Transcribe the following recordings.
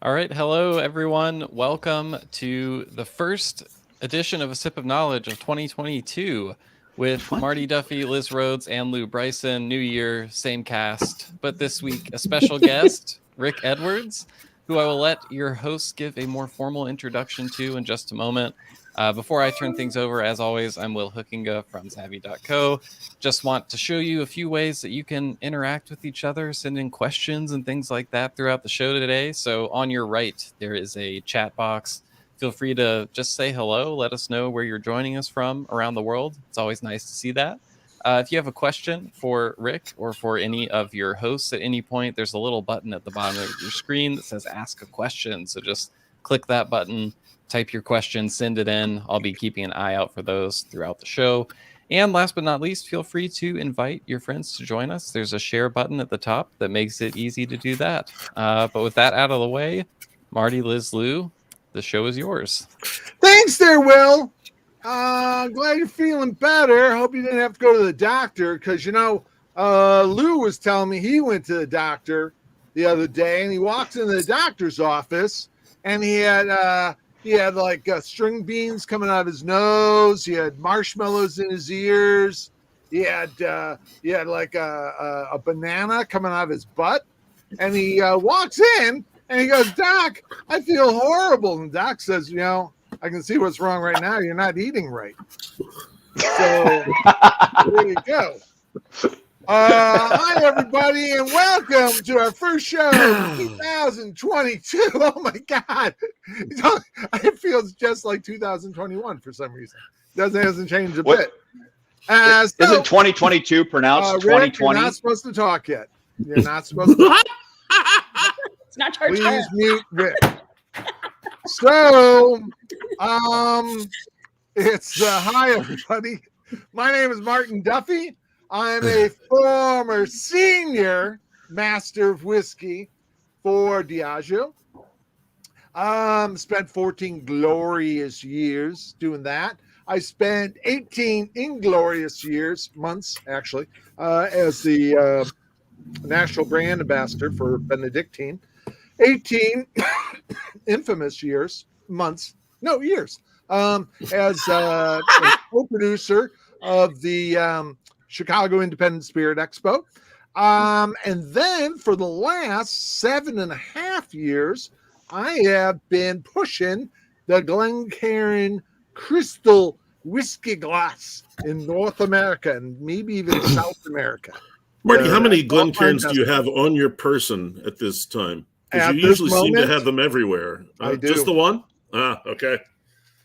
All right. Hello, everyone. Welcome to the first edition of A Sip of Knowledge of 2022 with Marty Duffy, Liz Rhoades, and Lew Bryson. New year, same cast. But this week, a special guest, Rick Edwards, who I will let your host give a more formal introduction to in just a moment. Before I turn things over, as always, I'm Will Hookinga from Savvy.co. Just want to show you a few ways that you can interact with each other, send in questions and things like that throughout the show today. So on your right, there is a chat box. Feel free to just say hello. Let us know where you're joining us from around the world. It's always nice to see that. If you have a question for Rick or for any of your hosts at any point, there's a little button at the bottom of your screen that says Ask a Question. So just click that button, type your question, send it in. I'll be keeping an eye out for those throughout the show. And last but not least, feel free to invite your friends to join us. There's a share button at the top that makes it easy to do that. But with that out of the way, Marty, Liz, Lew, the show is yours. Thanks there, Will. Glad you're feeling better. Hope you didn't have to go to the doctor because, Lew was telling me he went to the doctor the other day and he walks into the doctor's office and he had like string beans coming out of his nose. He had marshmallows in his ears. He had like a banana coming out of his butt. And he walks in and he goes, "Doc, I feel horrible." And Doc says, "I can see what's wrong right now. You're not eating right." So there you go. Hi, everybody, and welcome to our first show of 2022. Oh, my God. It feels just like 2021 for some reason. Hasn't changed a bit. Isn't 2022 pronounced 2020? Rick, you're not supposed to talk yet. You're not supposed to talk. It's not our Please turn. mute Rick. So, hi, everybody. My name is Martin Duffy. I'm a former senior master of whiskey for DIAGEO. Spent 14 glorious years doing that. I spent 18 inglorious months, actually, as the national brand ambassador for Benedictine. 18 infamous years as a co-producer of the Chicago Independent Spirit Expo. And then for the last 7.5 years, I have been pushing the Glencairn Crystal Whiskey Glass in North America and maybe even South America. Marty, how many Glencairns do you have on your person at this time? Because you usually seem to have them everywhere. I do. Just the one? Okay.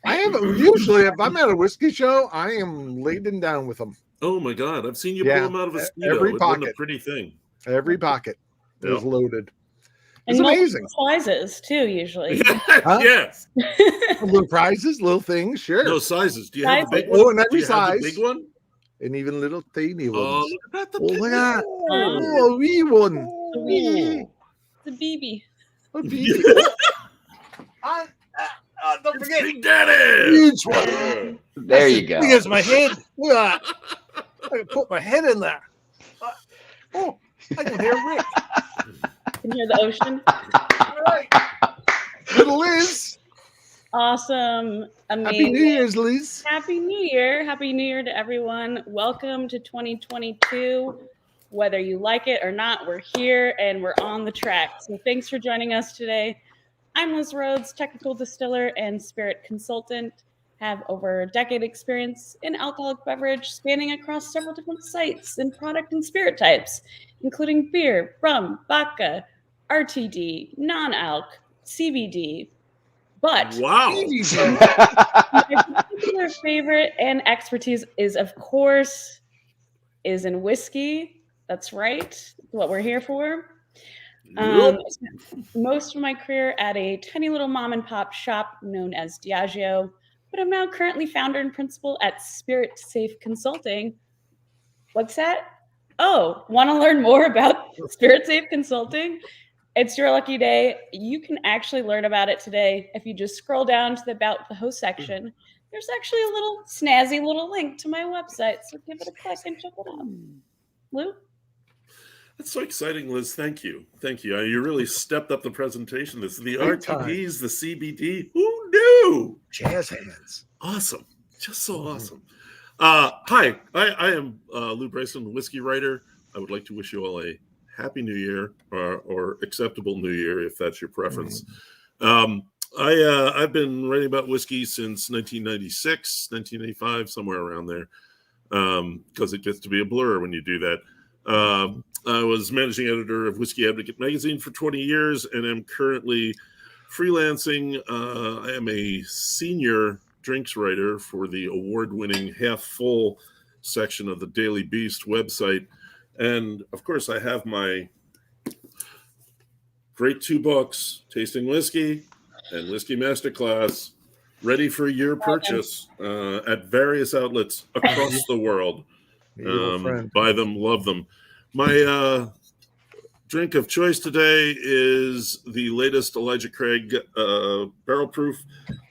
I have usually, if I'm at a whiskey show, I am laden down with them. Oh my God! I've seen you pull them out of a speedo. Every pocket. It a pretty thing. Every pocket is loaded. It's and amazing. Sizes too, usually. Yes. Little prizes, little things, sure. No sizes. Do you have a big one? Oh, and every size. Big one. And even little teeny ones. Oh, look at that! Look at that! Oh, a wee one. A wee. The BB. A BB. Don't forget. Big Daddy. Huge one. There you go. Here's my head. Look at that. I can put my head in there. I can hear Rick. Can you hear the ocean? All right. Little Liz. Awesome. Amazing. Happy New Year's, Liz. Happy New Year. Happy New Year to everyone. Welcome to 2022. Whether you like it or not, we're here and we're on the track. So thanks for joining us today. I'm Liz Rhoades, technical distiller and spirit consultant. Have over a decade experience in alcoholic beverage, spanning across several different sites and product and spirit types, including beer, rum, vodka, RTD, non-alc, CBD. But wow, my particular favorite and expertise is, of course, in whiskey. That's right. That's what we're here for. Most of my career at a tiny little mom and pop shop known as DIAGEO, but I'm now currently founder and principal at Spirit Safe Consulting. What's that? Oh, want to learn more about Spirit Safe Consulting? It's your lucky day. You can actually learn about it today. If you just scroll down to the About the Host section, there's actually a little snazzy little link to my website. So give it a click and check it out. Lew? That's so exciting, Liz. Thank you. You really stepped up the presentation. This is the Big RTDs, the CBD. Who knew? Jazz hands. Awesome. Just so awesome. Hi, I am Lew Bryson, whiskey writer. I would like to wish you all a happy new year or acceptable new year, if that's your preference. I've been writing about whiskey since 1996, 1985, somewhere around there, because it gets to be a blur when you do that. I was managing editor of Whisky Advocate Magazine for 20 years and am currently freelancing. I am a senior drinks writer for the award-winning Half Full section of the Daily Beast website. And, of course, I have my great 2 books, Tasting Whiskey and Whiskey Masterclass, ready for your purchase at various outlets across the world. Buy them, love them. My drink of choice today is the latest Elijah Craig barrel proof.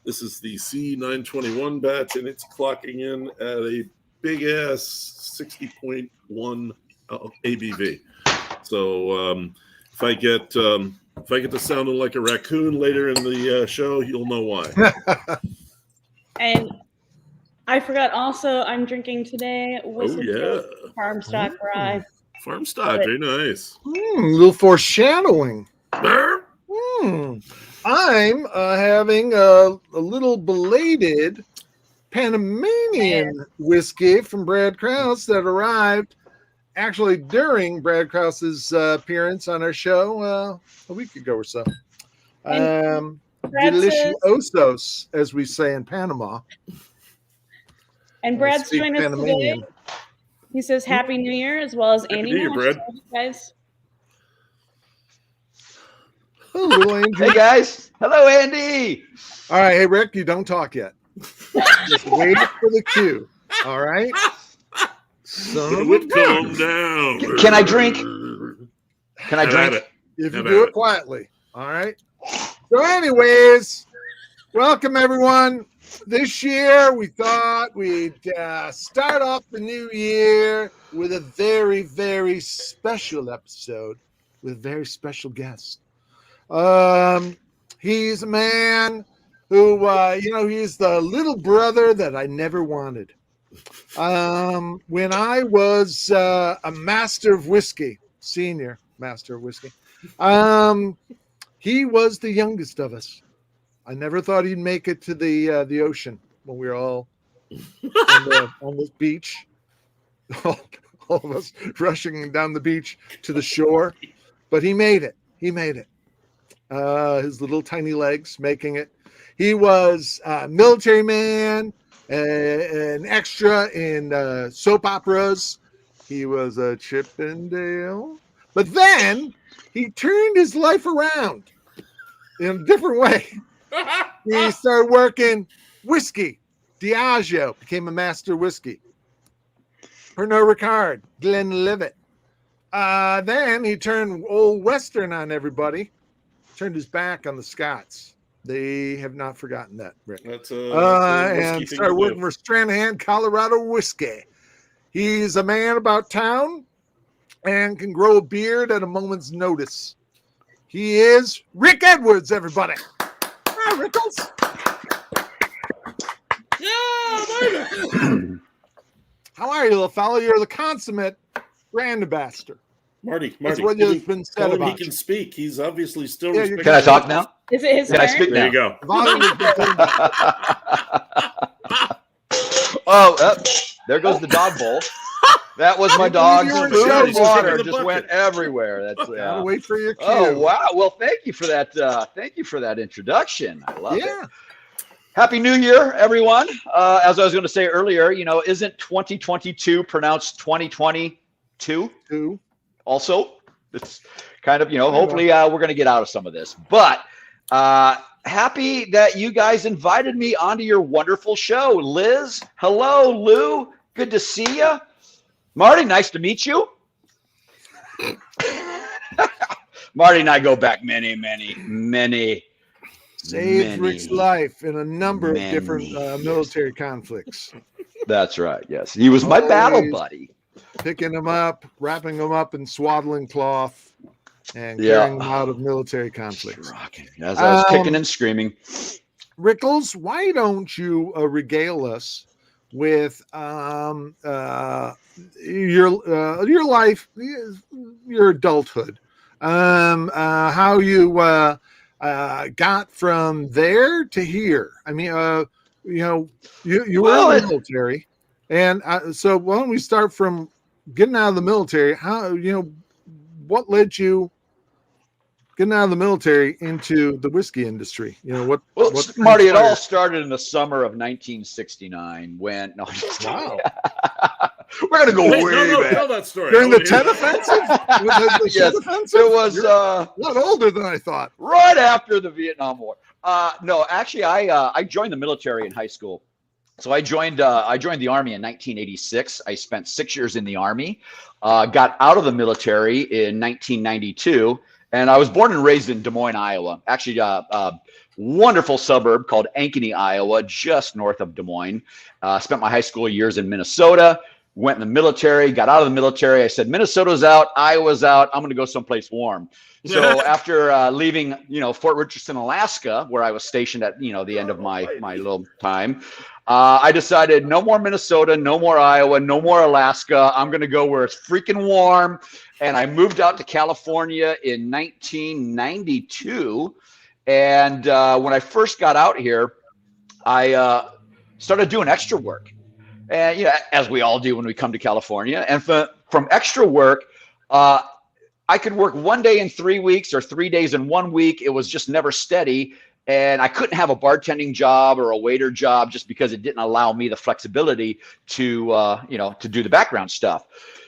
This is the C921 batch, and it's clocking in at a big ass 60.1 ABV. So if I get to sounding like a raccoon later in the show, you'll know why. And I forgot also, I'm drinking today farm stock rye. Farm stock, very nice. A little foreshadowing. I'm having a little belated Panamanian whiskey from Brad Krause that arrived actually during Brad Krause's appearance on our show a week ago or so. Deliciosos, as we say in Panama. And Brad's joining us today. He says Happy New Year, as well as Andy. Happy New Year, Brad. Guys. Hello, Andrew. Hey, guys. Hello, Andy. All right. Hey, Rick, you don't talk yet. Just wait for the cue. All right? Calm down. Can I drink? Can I drink? If you do it quietly. All right? So anyways, welcome, everyone. This year, we thought we'd start off the new year with a very, very special episode with a very special guest. He's a man who, he's the little brother that I never wanted. When I was a master of whiskey, senior master of whiskey, he was the youngest of us. I never thought he'd make it to the ocean when we were all on this beach, all of us rushing down the beach to the shore. But he made it. He made it. His little tiny legs making it. He was a military man, an extra in soap operas. He was a Chippendale. But then he turned his life around in a different way. He started working whiskey. DIAGEO became a master whiskey. Pernod Ricard, Glenlivet. Then he turned old Western on everybody. Turned his back on the Scots. They have not forgotten that, Rick. That's and started working for Stranahan, Colorado Whiskey. He's a man about town and can grow a beard at a moment's notice. He is Rick Edwards, everybody. Hi, Rickles. Yeah, how are you, little fellow? You're the consummate brand ambassador. Marty, that's what has been said about he can speak. He's obviously still. Can I talk now? Is it his Can turn? I speak now? There you go. There goes the dog bowl. That was my dog's food and water. Just went everywhere. That's wait for your cue. Oh wow! Well, thank you for that. Thank you for that introduction. I love it. Happy New Year, everyone. As I was going to say earlier, isn't 2022 pronounced 2022? Also, it's kind of, hopefully we're going to get out of some of this. But happy that you guys invited me onto your wonderful show. Liz, hello. Lou, good to see you. Marty, nice to meet you. Marty and I go back many. Saved Rick's life in a number of different military conflicts. That's right. Yes, he was my battle buddy. picking them up, wrapping them up in swaddling cloth, and carrying them out of military conflicts. As I was kicking and screaming. Rickles, why don't you regale us with your life, your adulthood, how you got from there to here? I mean, you were in the military, and so why don't we start from getting out of the military? How, what led you getting out of the military into the whiskey industry? What Marty, it all started in the summer of 1969 when wow. We're gonna go way back. Tell that story. During the Tet Offensive? Yes, offensive? It was a lot older than I thought. Right after the Vietnam War. No, actually, I joined the military in high school. So I joined the Army in 1986. I spent 6 years in the Army. Got out of the military in 1992. And I was born and raised in Des Moines, Iowa. Actually, a wonderful suburb called Ankeny, Iowa, just north of Des Moines. Spent my high school years in Minnesota. Went in the military, got out of the military. I said, Minnesota's out, Iowa's out. I'm going to go someplace warm. So after leaving, Fort Richardson, Alaska, where I was stationed at, the end of my little time, I decided no more Minnesota, no more Iowa, no more Alaska. I'm going to go where it's freaking warm. And I moved out to California in 1992. And when I first got out here, I started doing extra work. And, as we all do when we come to California. And from extra work, I could work 1 day in 3 weeks or 3 days in 1 week. It was just never steady. And I couldn't have a bartending job or a waiter job just because it didn't allow me the flexibility to, to do the background stuff.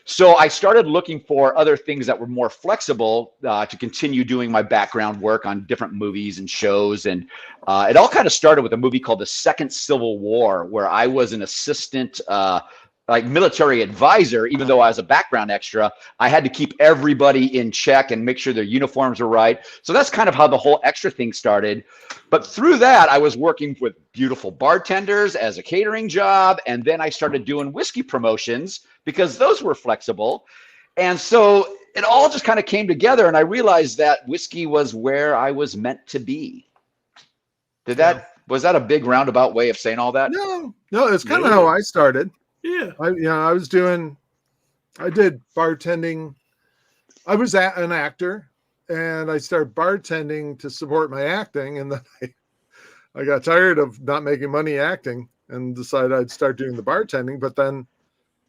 So I started looking for other things that were more flexible to continue doing my background work on different movies and shows. And it all kind of started with a movie called The Second Civil War, where I was an assistant military advisor. Even though I was a background extra, I had to keep everybody in check and make sure their uniforms were right. So that's kind of how the whole extra thing started. But through that, I was working with beautiful bartenders as a catering job. And then I started doing whiskey promotions because those were flexible. And so it all just kind of came together. And I realized that whiskey was where I was meant to be. Was that a big roundabout way of saying all that? No, it's kind of how I started. Yeah. I did bartending. I was an actor, and I started bartending to support my acting. And then I got tired of not making money acting and decided I'd start doing the bartending. But then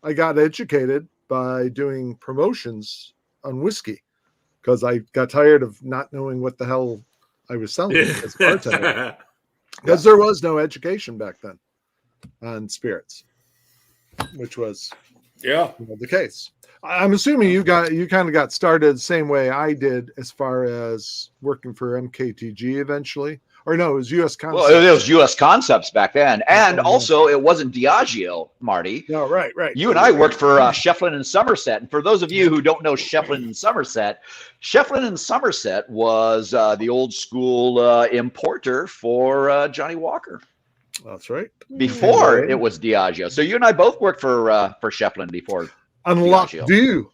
I got educated by doing promotions on whiskey because I got tired of not knowing what the hell I was selling as a bartender. Because there was no education back then on spirits, which was the case. I'm assuming you kind of got started the same way I did as far as working for MKTG eventually. Or no, it was U.S. Concepts. Well, it was U.S. Concepts back then. And also it wasn't DIAGEO, Marty. No, right. You and I worked for Shefflin and Somerset. And for those of you who don't know Shefflin and Somerset was the old school importer for Johnny Walker. That's right. Before it was DIAGEO. So you and I both worked for Shefflin before. And Lock Do.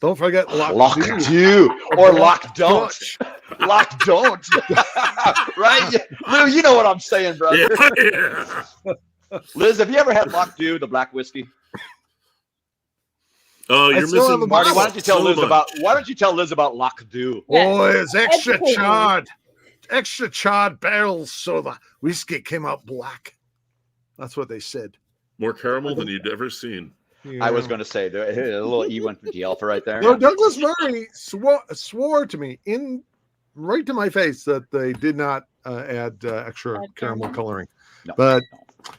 Don't forget Lock Do. Or Lock Don't. Lock Don't. Right? Lew, you know what I'm saying, brother. Yeah. Liz, have you ever had Lock Do, the black whiskey? Oh, you're missing Marty. Why don't you tell Liz about Lock Do? Oh, it's extra charred barrels, so the whiskey came out black. That's what they said. More caramel than you'd ever seen. Yeah. I was going to say, a little E150 Alpha right there. No, Douglas Murray swore to me right to my face that they did not add extra caramel coloring. No. But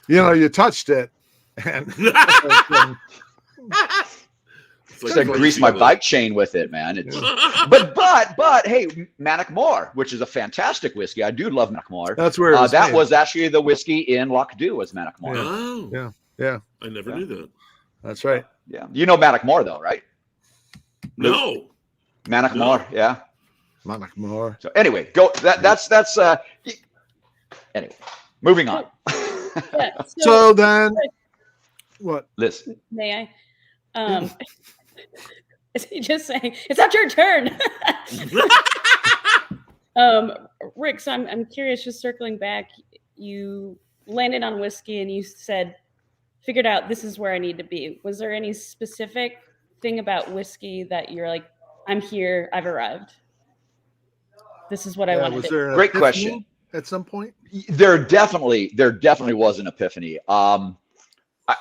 you touched it, and I grease my bike chain with it, man. It's, but hey, Manic Moor, which is a fantastic whiskey. I do love Manic Moor. That's where it was that made. Was actually the whiskey in Loch Dew was Manic Moor. Oh, yeah. I never knew that. That's right. Yeah, you know Manic Moor though, right? No. Manic Moor, yeah. Manic Moor. So anyway, that's anyway. Moving on. So then, what? Liz. May Is he just saying, it's not your turn? Rick, so I'm curious, just circling back, you landed on whiskey and you said, figured out this is where I need to be. Was there any specific thing about whiskey that you're like, I'm here, I've arrived? This is what I want to do. Was there an Great epiphany question. at some point? There definitely was an epiphany.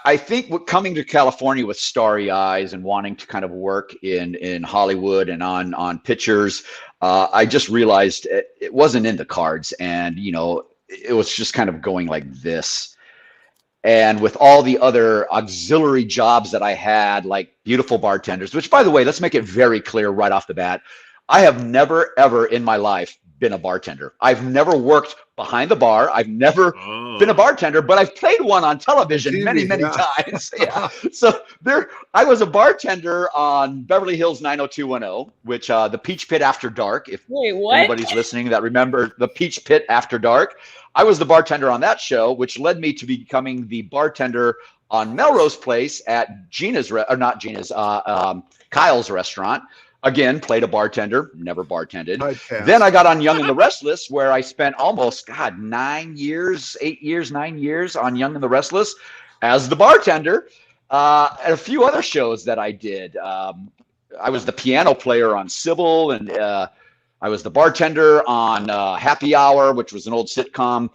I think coming to California with starry eyes and wanting to kind of work in Hollywood and on pictures, I just realized it wasn't in the cards, and it was just kind of going like this. And with all the other auxiliary jobs that I had, like beautiful bartenders, which, by the way, let's make it very clear right off the bat, I have never, ever in my life been a bartender. I've never worked behind the bar. I've never been a bartender, but I've played one on television many times. Yeah. So I was a bartender on Beverly Hills 90210, which the Peach Pit After Dark. If anybody's listening that remember the Peach Pit After Dark, I was the bartender on that show, which led me to becoming the bartender on Melrose Place at Kyle's restaurant. Again, played a bartender, never bartended. Then I got on Young and the Restless, where I spent almost, 9 years on Young and the Restless as the bartender. And a few other shows that I did. I was the piano player on Sybil, and I was the bartender on Happy Hour, which was an old sitcom.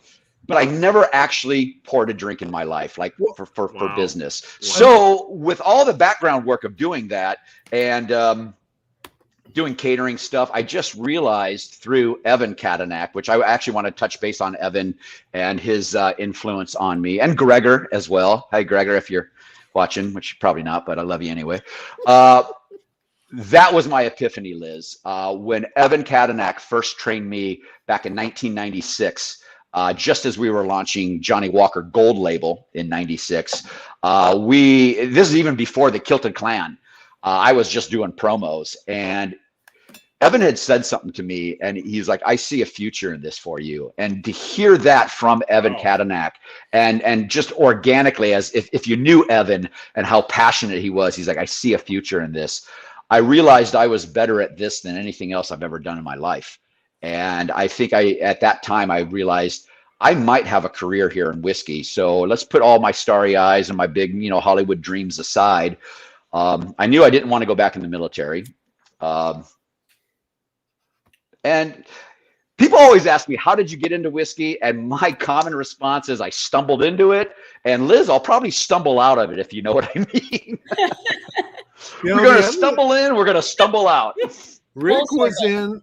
But I never actually poured a drink in my life, like for business. Wow. So with all the background work of doing that and doing catering stuff, I just realized through Evan Kadanak, which I actually want to touch base on Evan and his influence on me, and Gregor as well. Hi, Gregor, if you're watching, which you're probably not, but I love you anyway. That was my epiphany, Liz. When Evan Kadanak first trained me back in 1996, just as we were launching Johnny Walker Gold Label in 96, this is even before the Kilted Clan. I was just doing promos, and Evan had said something to me, and he's like, I see a future in this for you. And to hear that from Evan Kadanak, and just organically, as if you knew Evan and how passionate he was, he's like, I see a future in this. I realized I was better at this than anything else I've ever done in my life. And I think at that time, I realized I might have a career here in whiskey. So let's put all my starry eyes and my big, Hollywood dreams aside. I knew I didn't want to go back in the military. And people always ask me, how did you get into whiskey? And my common response is I stumbled into it. And Liz, I'll probably stumble out of it, if you know what I mean. We're going to stumble in, we're going to stumble out. Rick was in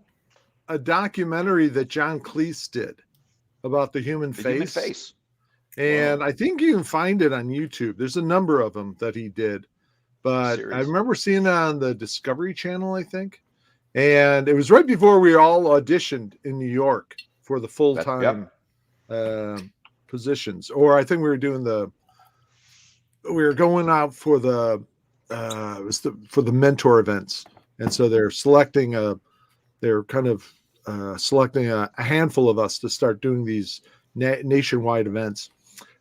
a documentary that John Cleese did about the human face. And I think you can find it on YouTube. There's a number of them that he did. But I remember seeing it on the Discovery Channel, I think. And it was right before we all auditioned in New York for the full-time positions. Or I think we were going out for the mentor events. And so they're selecting a handful of us to start doing these nationwide events.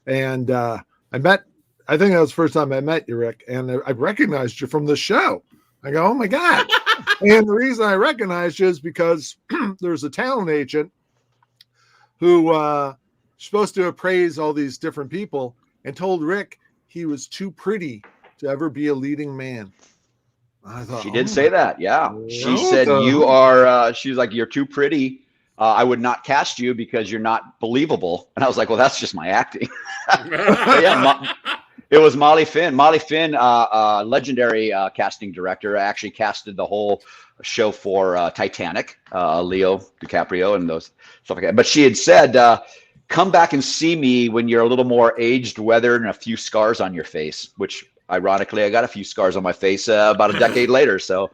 And I think that was the first time I met you, Rick, and I recognized you from the show. I go, oh my God. And the reason I recognized you is because there's a talent agent who supposed to appraise all these different people and told Rick he was too pretty to ever be a leading man. I thought, she did say that. Yeah. She said, she was like, you're too pretty. I would not cast you because you're not believable. And I was like, well, that's just my acting. It was Molly Finn. Molly Finn, legendary casting director, actually casted the whole show for Titanic, Leo DiCaprio and those stuff like that. But she had said, come back and see me when you're a little more aged, weathered, and a few scars on your face, which ironically, I got a few scars on my face about a decade later. So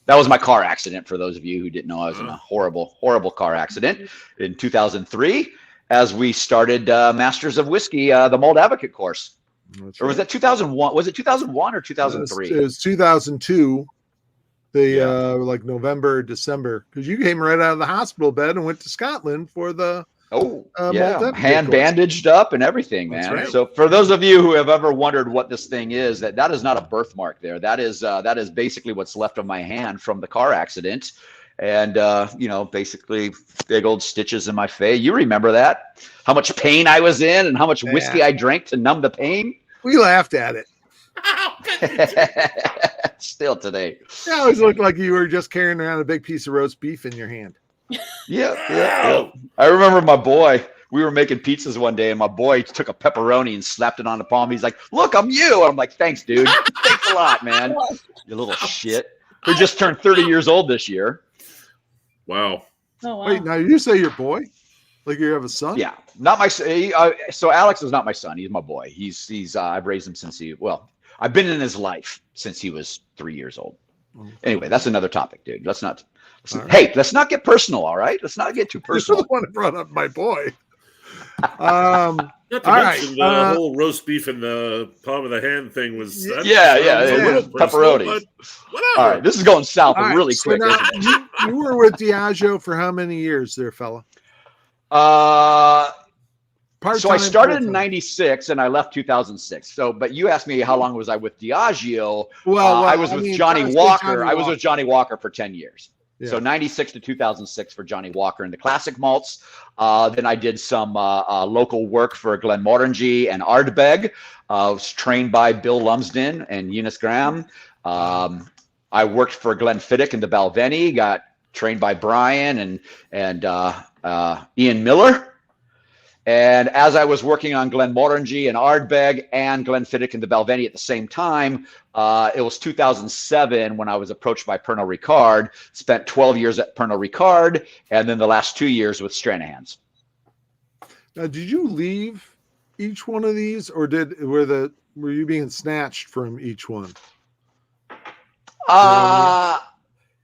that was my car accident. For those of you who didn't know, I was in a horrible, horrible car accident in 2003. As we started Masters of Whiskey, the Mold Advocate course. Or was that 2001? Was it 2001 or 2003? It was 2002, like November, December, because you came right out of the hospital bed and went to Scotland for the Oh, malt yeah, etiquette hand course. bandaged up and everything, That's man. right. So for those of you who have ever wondered what this thing is, that is not a birthmark there. That is basically what's left of my hand from the car accident. And, basically big old stitches in my face. You remember that? How much pain I was in and how much whiskey I drank to numb the pain? We laughed at it. Still today. It always looked like you were just carrying around a big piece of roast beef in your hand. Yeah. I remember my boy. We were making pizzas one day, and my boy took a pepperoni and slapped it on the palm. He's like, "Look, I'm you." I'm like, "Thanks, dude. Thanks a lot, man. You little shit." Who just turned 30 years old this year. Wow. Oh, wow. Wait, now you say your boy? Like you have a son? Yeah, not my. So Alex is not my son. He's my boy. He's. I've raised him since I've been in his life since he was 3 years old. Anyway, that's another topic, dude. Let's not get personal. All right, let's not get too personal. You're the one that brought up my boy. Not to All mention right, the whole roast beef in the palm of the hand thing was Yeah, pepperonis. Whatever. All right, this is going south All right, really so quick. now, Isn't it? you were with Diageo for how many years there, fella? So I Part-time, started in full-time? '96 and I left 2006. So, but you asked me how long was I with Diageo? Well, I was with Johnny honestly, Walker. I was with Johnny Walker for 10 years. Yeah. So 96 to 2006 for Johnny Walker in the classic malts. Then I did some local work for Glenmorangie and Ardbeg. I was trained by Bill Lumsden and Eunice Graham. I worked for Glenfiddich and the Balvenie. Got trained by Brian and Ian Miller. And as I was working on Glenmorangie and Ardbeg and Glenfiddich and the Balvenie at the same time, it was 2007 when I was approached by Pernod Ricard, spent 12 years at Pernod Ricard, and then the last 2 years with Stranahan's. Now, did you leave each one of these, or were you being snatched from each one?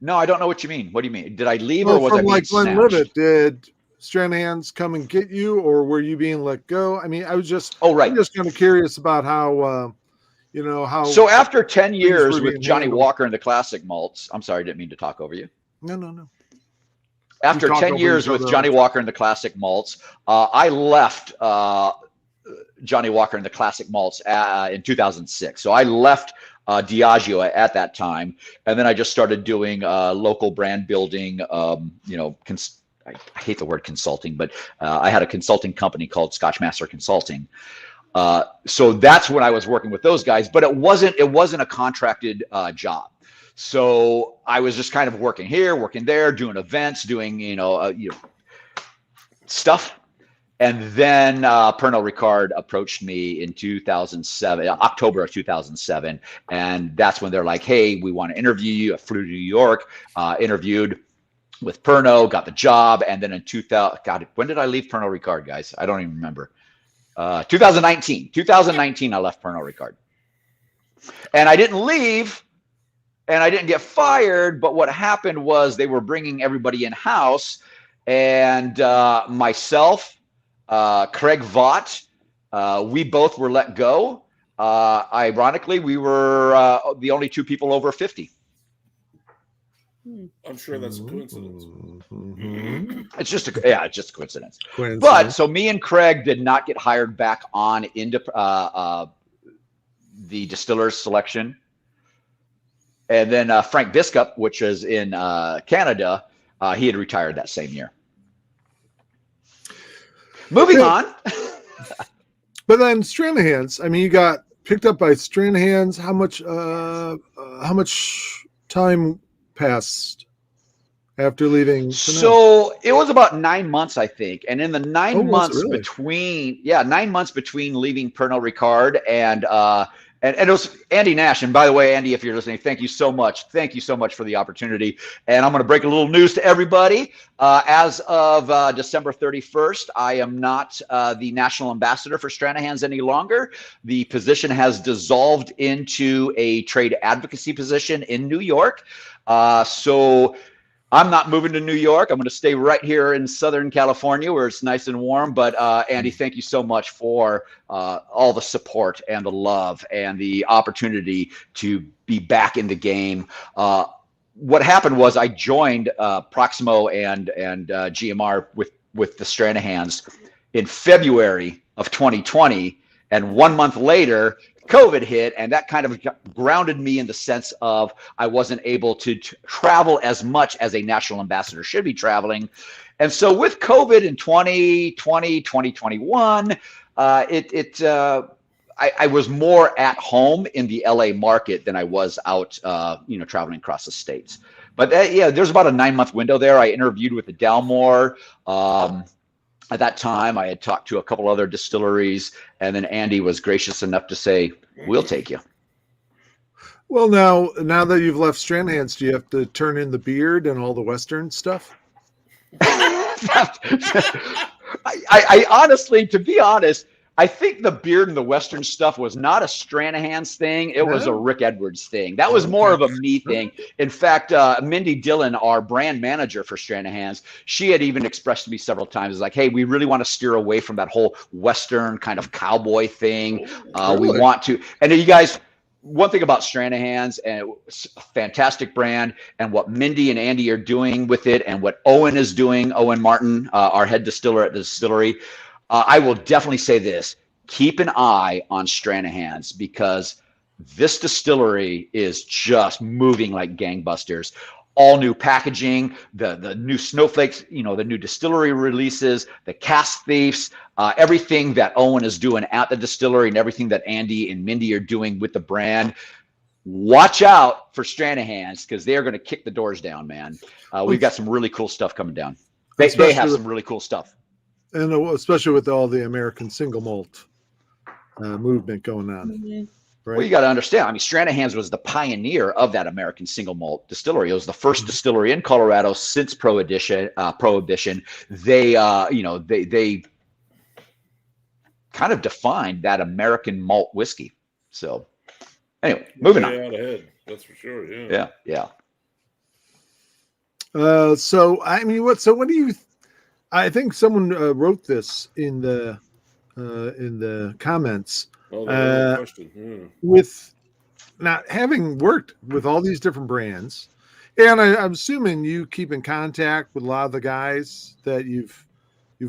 No, I don't know what you mean. What do you mean? Did I leave or was I from being like snatched? Glenlivet, did Stranahan's come and get you, or were you being let go? I mean, I was just I'm just kind of curious about how how. So after 10 years were with being Johnny handled. Walker and the classic malts, I'm sorry, I didn't mean to talk over you. No. After talk 10 over years each with other. Johnny Walker and the classic malts, I left Johnny Walker and the classic malts in 2006. So I left Diageo at that time, and then I just started doing local brand building. I hate the word consulting, but I had a consulting company called Scotchmaster Consulting. So that's when I was working with those guys, but it wasn't a contracted job. So I was just kind of working here, working there, doing events, doing stuff. And then Pernod Ricard approached me in 2007, October of 2007, and that's when they're like, "Hey, we want to interview you." I flew to New York, interviewed with Pernod, got the job, and then in 2000, God, when did I leave Pernod Ricard, guys? I don't even remember. 2019, I left Pernod Ricard, and I didn't leave. And I didn't get fired, but what happened was they were bringing everybody in house, and myself, Craig Vaught, we both were let go. Ironically, we were the only two people over 50. I'm sure that's a coincidence. It's just a coincidence. But so me and Craig did not get hired back on into the distillers selection. And then Frank Biscup, which is in Canada, he had retired that same year. Moving on. But then Stranahan's, I mean, you got picked up by Stranahan's. How much time passed after leaving? So it was about 9 months, I think. And in the 9 months really? between, 9 months between leaving Pernod Ricard and it was Andy Nash. And by the way, Andy, if you're listening, thank you so much. Thank you so much for the opportunity. And I'm going to break a little news to everybody. As of December 31st, I am not the national ambassador for Stranahan's any longer. The position has dissolved into a trade advocacy position in New York. So I'm not moving to New York. I'm going to stay right here in Southern California where it's nice and warm. But Andy, thank you so much for all the support and the love and the opportunity to be back in the game. What happened was I joined Proximo and GMR with with the Stranahan's in February of 2020, and 1 month later, COVID hit, and that kind of grounded me in the sense of I wasn't able to travel as much as a national ambassador should be traveling. And so with COVID in 2020, 2021, I was more at home in the LA market than I was out, traveling across the states. But there's about a 9-month window there. I interviewed with the Dalmore. At that time, I had talked to a couple other distilleries, and then Andy was gracious enough to say, "We'll take you." Well, now that you've left Stranahan's, do you have to turn in the beard and all the Western stuff? I honestly, to be honest, I think the beard and the Western stuff was not a Stranahan's thing. It was a Rick Edwards thing. That was more of a me thing. In fact, Mindy Dillon, our brand manager for Stranahan's, she had even expressed to me several times, like, "Hey, we really want to steer away from that whole Western kind of cowboy thing. We want to." And you guys, one thing about Stranahan's, and it's a fantastic brand, and what Mindy and Andy are doing with it, and what Owen is doing, Owen Martin, our head distiller at the distillery, I will definitely say this: keep an eye on Stranahan's, because this distillery is just moving like gangbusters. All new packaging, the new snowflakes, the new distillery releases, the cask thieves, everything that Owen is doing at the distillery, and everything that Andy and Mindy are doing with the brand. Watch out for Stranahan's, because they are going to kick the doors down, man. We've got some really cool stuff coming down. They have some really cool stuff. And especially with all the American single malt movement going on. Mm-hmm. Right? Well, you got to understand. I mean, Stranahan's was the pioneer of that American single malt distillery. It was the first distillery in Colorado since Prohibition. They kind of defined that American malt whiskey. So, anyway, moving on. Out ahead, that's for sure. Yeah. Yeah. So what do you? I think someone wrote this in the comments. Oh, that's a question. Yeah. With not having worked with all these different brands, and I'm assuming you keep in contact with a lot of the guys that you've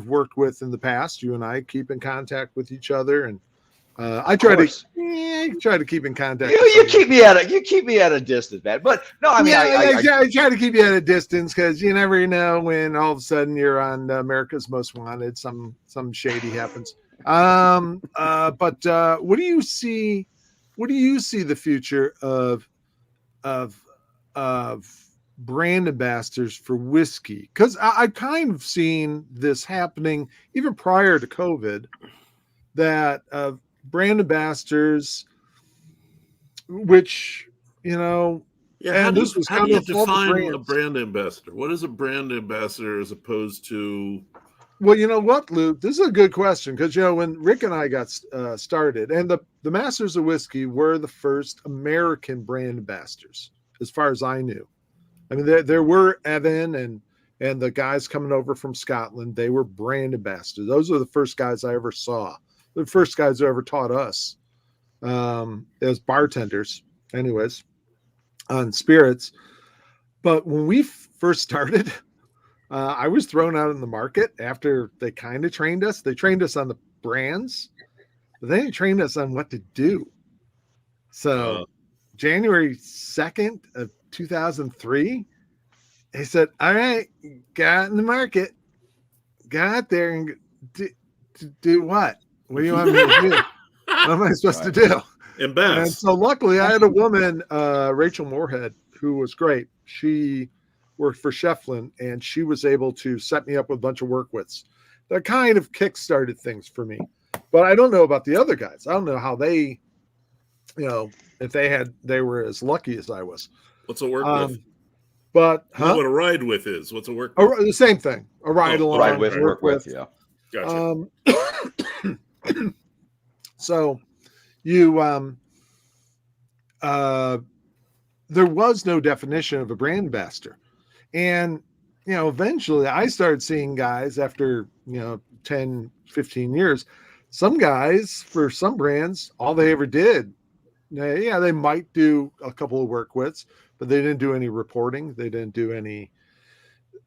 worked with in the past. You and I keep in contact with each other, and I try to keep in contact. You keep me at a distance, man. But no, I mean, I try to keep you at a distance, because you never know when all of a sudden you're on America's Most Wanted. Some shady happens. But what do you see? What do you see the future of brand ambassadors for whiskey? Because I've kind of seen this happening even prior to COVID, that brand ambassadors, which how do you define a brand ambassador? What is a brand ambassador as opposed to? Well, you know what, Lew? This is a good question, because when Rick and I got started, and the Masters of Whiskey were the first American brand ambassadors, as far as I knew. I mean, there were Evan and the guys coming over from Scotland. They were brand ambassadors. Those are the first guys I ever saw. The first guys who ever taught us as bartenders, anyways, on spirits. But when we first started, I was thrown out in the market after they kind of trained us. They trained us on the brands, but they didn't train us on what to do. So January 2nd of 2003, they said, "All right, got in the market, got out there and do what? What do you want me to do? What am I supposed to do?" And so luckily I had a woman, Rachel Moorhead, who was great. She worked for Shefflin, and she was able to set me up with a bunch of work wits. That kind of kick-started things for me. But I don't know about the other guys. I don't know how they, if they were as lucky as I was. What's a work with? But what a ride with is. What's a work with? The same thing. A ride along. Ride with, work with. Yeah. Gotcha. So you there was no definition of a brand ambassador. And, eventually I started seeing guys after, 10, 15 years, some guys for some brands, all they ever did, they might do a couple of work wits, but they didn't do any reporting. They didn't do any,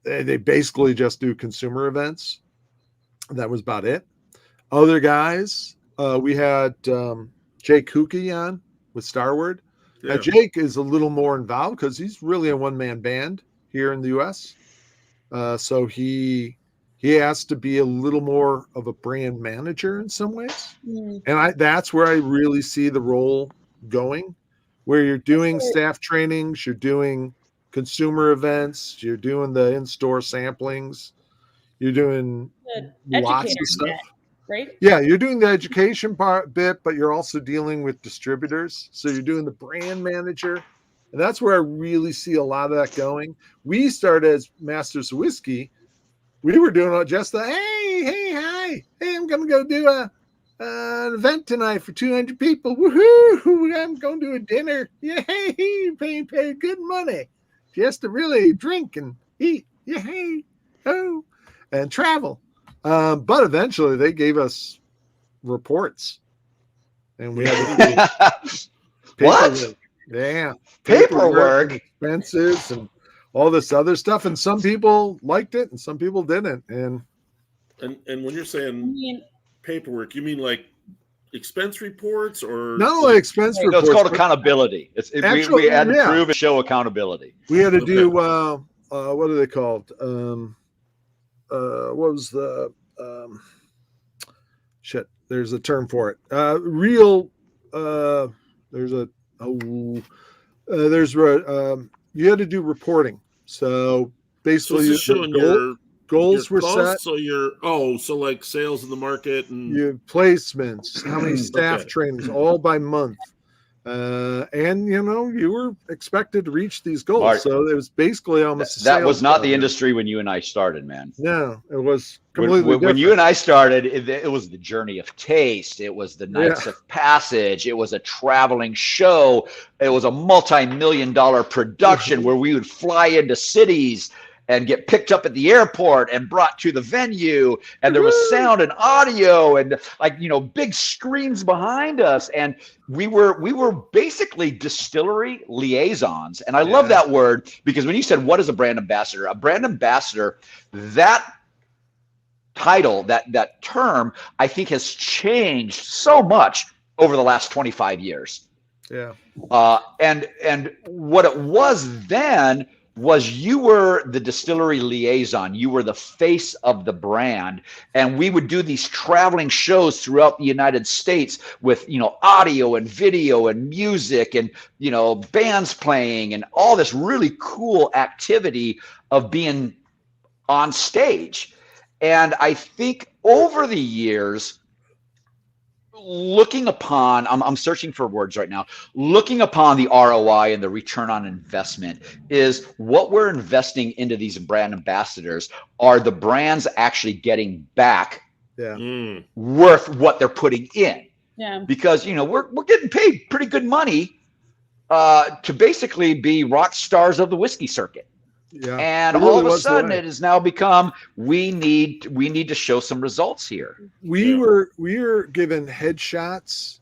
they basically just do consumer events. That was about it. Other guys, we had Jake Kuki on with Starward. Yeah. Now, Jake is a little more involved because he's really a one-man band here in the U.S. So he has to be a little more of a brand manager in some ways. And that's where I really see the role going, where you're doing staff trainings, you're doing consumer events, you're doing the in-store samplings, you're doing lots of stuff. Right? Yeah, you're doing the education bit, but you're also dealing with distributors. So you're doing the brand manager. And that's where I really see a lot of that going. We started as Masters of Whiskey. We were doing just the, hi. Hey, I'm going to go do an event tonight for 200 people. Woohoo! I'm going to do a dinner. Yay! Pay good money just to really drink and eat. Yay! Oh, and travel. But eventually they gave us reports, and we had to do What? Yeah, Paperwork, expenses, and all this other stuff. And some people liked it, and some people didn't. And when you're saying paperwork, you mean like expense reports or not only expense reports? It's called accountability. We had to prove and show accountability. We had to do what are they called? What was the shit? There's a term for it. You had to do reporting. So basically, goals were set. So like sales in the market and your placements, how many staff trainings, all by month. And you were expected to reach these goals. Mark, so it was basically almost that was not the industry when you and I started, man. No, it was completely when you and I started, it was the journey of taste. It was the nights of passage. It was a traveling show. It was a multi-million-dollar production where we would fly into cities and get picked up at the airport and brought to the venue, and there was sound and audio and big screens behind us, and we were basically distillery liaisons. And I love that word, because when you said what is a brand ambassador, that title, that term, I think has changed so much over the last 25 years. Yeah. And what it was then was you were the distillery liaison. You were the face of the brand. And we would do these traveling shows throughout the United States with, audio and video and music and, bands playing and all this really cool activity of being on stage. And I think over the years, looking upon, I'm searching for words right now, looking upon the ROI and the return on investment is what we're investing into these brand ambassadors. Are the brands actually getting back worth what they're putting in? Yeah. Because, we're getting paid pretty good money to basically be rock stars of the whiskey circuit. Yeah. And all of a sudden it has now become, we need to show some results here. We were given headshots,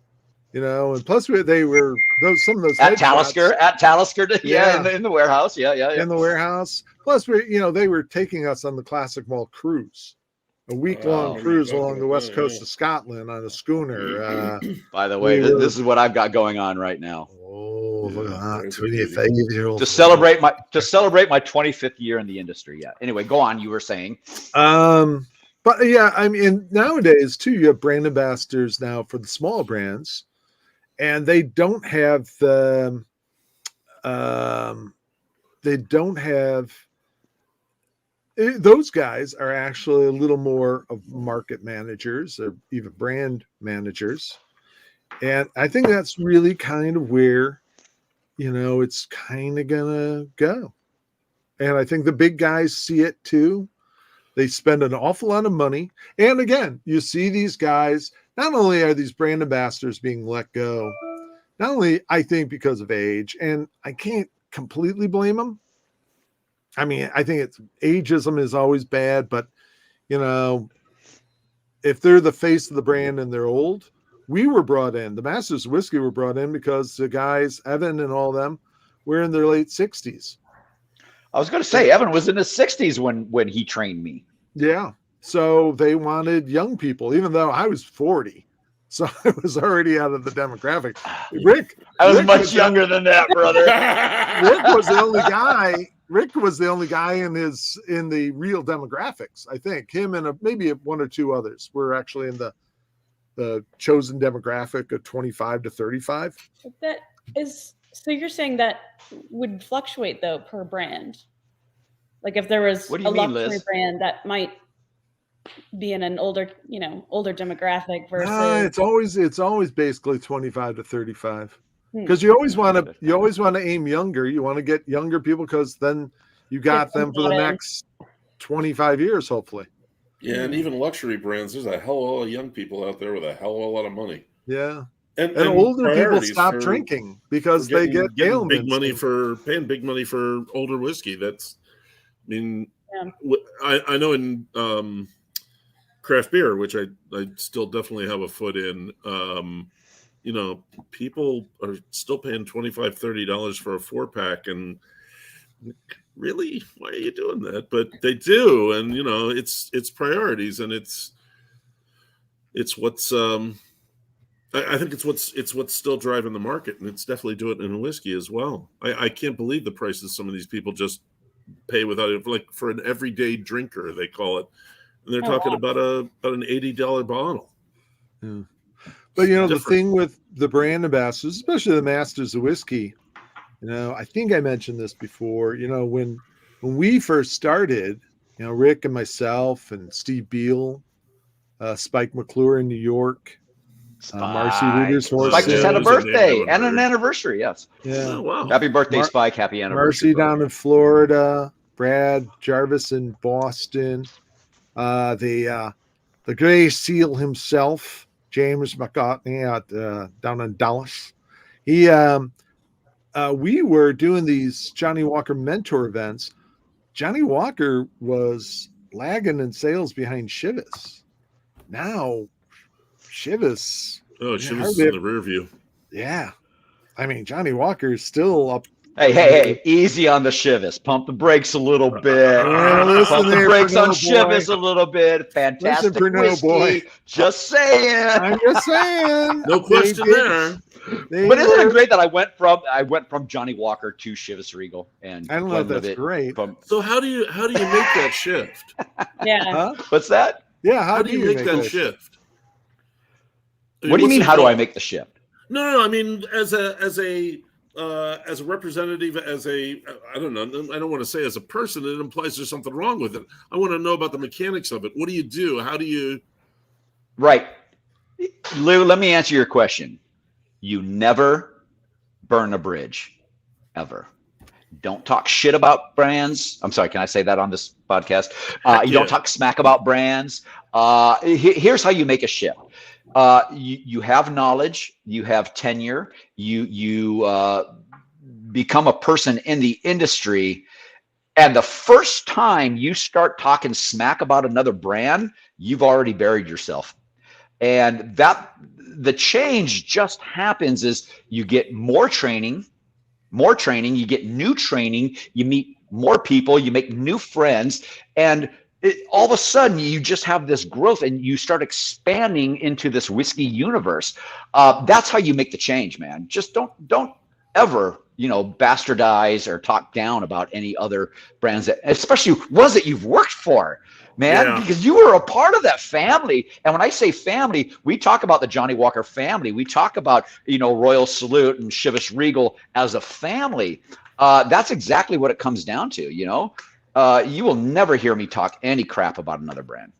and plus some of those at Talisker, in the warehouse. In the warehouse. Plus they were taking us on the Classic Malt cruise, a week-long cruise along the west coast of Scotland on a schooner. By the way, this is what I've got going on right now. Oh, look at that! 25-year-old to celebrate my 25th year in the industry. Yeah. Anyway, go on. You were saying. But yeah, I mean, nowadays too, you have brand ambassadors now for the small brands, and they don't have the. Those guys are actually a little more of market managers or even brand managers. And I think that's really kind of where, it's kind of going to go. And I think the big guys see it too. They spend an awful lot of money. And again, you see these guys, not only are these brand ambassadors being let go, not only I think because of age, and I can't completely blame them. I mean, I think ageism is always bad, but if they're the face of the brand and they're old, we were brought in. The Masters of Whiskey were brought in because the guys, Evan and all them, were in their late 60s. I was going to say, Evan was in his 60s when he trained me. Yeah. So they wanted young people, even though I was 40. So I was already out of the demographic. Rick was much younger than that, brother. Rick was the only guy. Rick was the only guy in the real demographics. I think him and maybe one or two others were actually in the chosen demographic of 25 to 35. That is, so you're saying that would fluctuate though per brand. Like if there was a luxury Liz? brand that might be in an older demographic versus it's always basically 25 to 35. Because you always want to aim younger. You want to get younger people because then you got them for the next 25 years, hopefully. Yeah, and even luxury brands, there's a hell of a lot of young people out there with a hell of a lot of money. Yeah. And older people stop drinking because they get ailments. Paying big money for older whiskey. That's, I mean, I know in craft beer, which I still definitely have a foot in, people are still paying $25, $30 for a 4-pack, and really, why are you doing that? But they do, and it's priorities, and it's what's I think it's what's still driving the market, and it's definitely doing it in whiskey as well. I can't believe the prices some of these people just pay without it, like for an everyday drinker, they call it, and they're talking about an $80 bottle. Yeah. But the thing with the brand ambassadors, especially the masters of whiskey, I think I mentioned this before. When we first started, Rick and myself and Steve Beal, Spike McClure in New York, Marcy Reader's horse. Spike just had a birthday and an anniversary. Yes. Yeah. Oh, wow. Happy birthday, Spike. Happy anniversary. Marcy down in Florida. Brad Jarvis in Boston. The Gray Seal himself, James McCartney down in Dallas. We were doing these Johnny Walker mentor events. Johnny Walker was lagging in sales behind Chivas. Now, Chivas. Oh, Chivas in the rear view. Yeah. I mean, Johnny Walker is still up. Hey, easy on the Chivas. Pump the brakes a little bit. Pump the brakes on Chivas a little bit. Fantastic whiskey. Just saying. I'm just saying. No question there. But isn't it great that I went from Johnny Walker to Chivas Regal, and I don't know if that's great. So how do you make that shift? Yeah. Huh? What's that? Yeah. How do you make that shift? What do you mean? How do I make the shift? No. I mean, as a representative, I don't know. I don't want to say as a person. It implies there's something wrong with it. I want to know about the mechanics of it. What do you do? How do you? Right, Lew. Let me answer your question. You never burn a bridge, ever. Don't talk shit about brands. I'm sorry, can I say that on this podcast? You don't talk smack about brands. Here's how you make a shift. You have knowledge, you have tenure, you become a person in the industry, and the first time you start talking smack about another brand, you've already buried yourself. And the change just happens is you get more training, you get new training, you meet more people, you make new friends, and all of a sudden you just have this growth and you start expanding into this whiskey universe. That's how you make the change, man. Just don't ever, bastardize or talk down about any other brands, that, especially ones that you've worked for, man, because you were a part of that family. And when I say family, we talk about the Johnny Walker family. We talk about, Royal Salute and Chivas Regal as a family. That's exactly what it comes down to, you will never hear me talk any crap about another brand.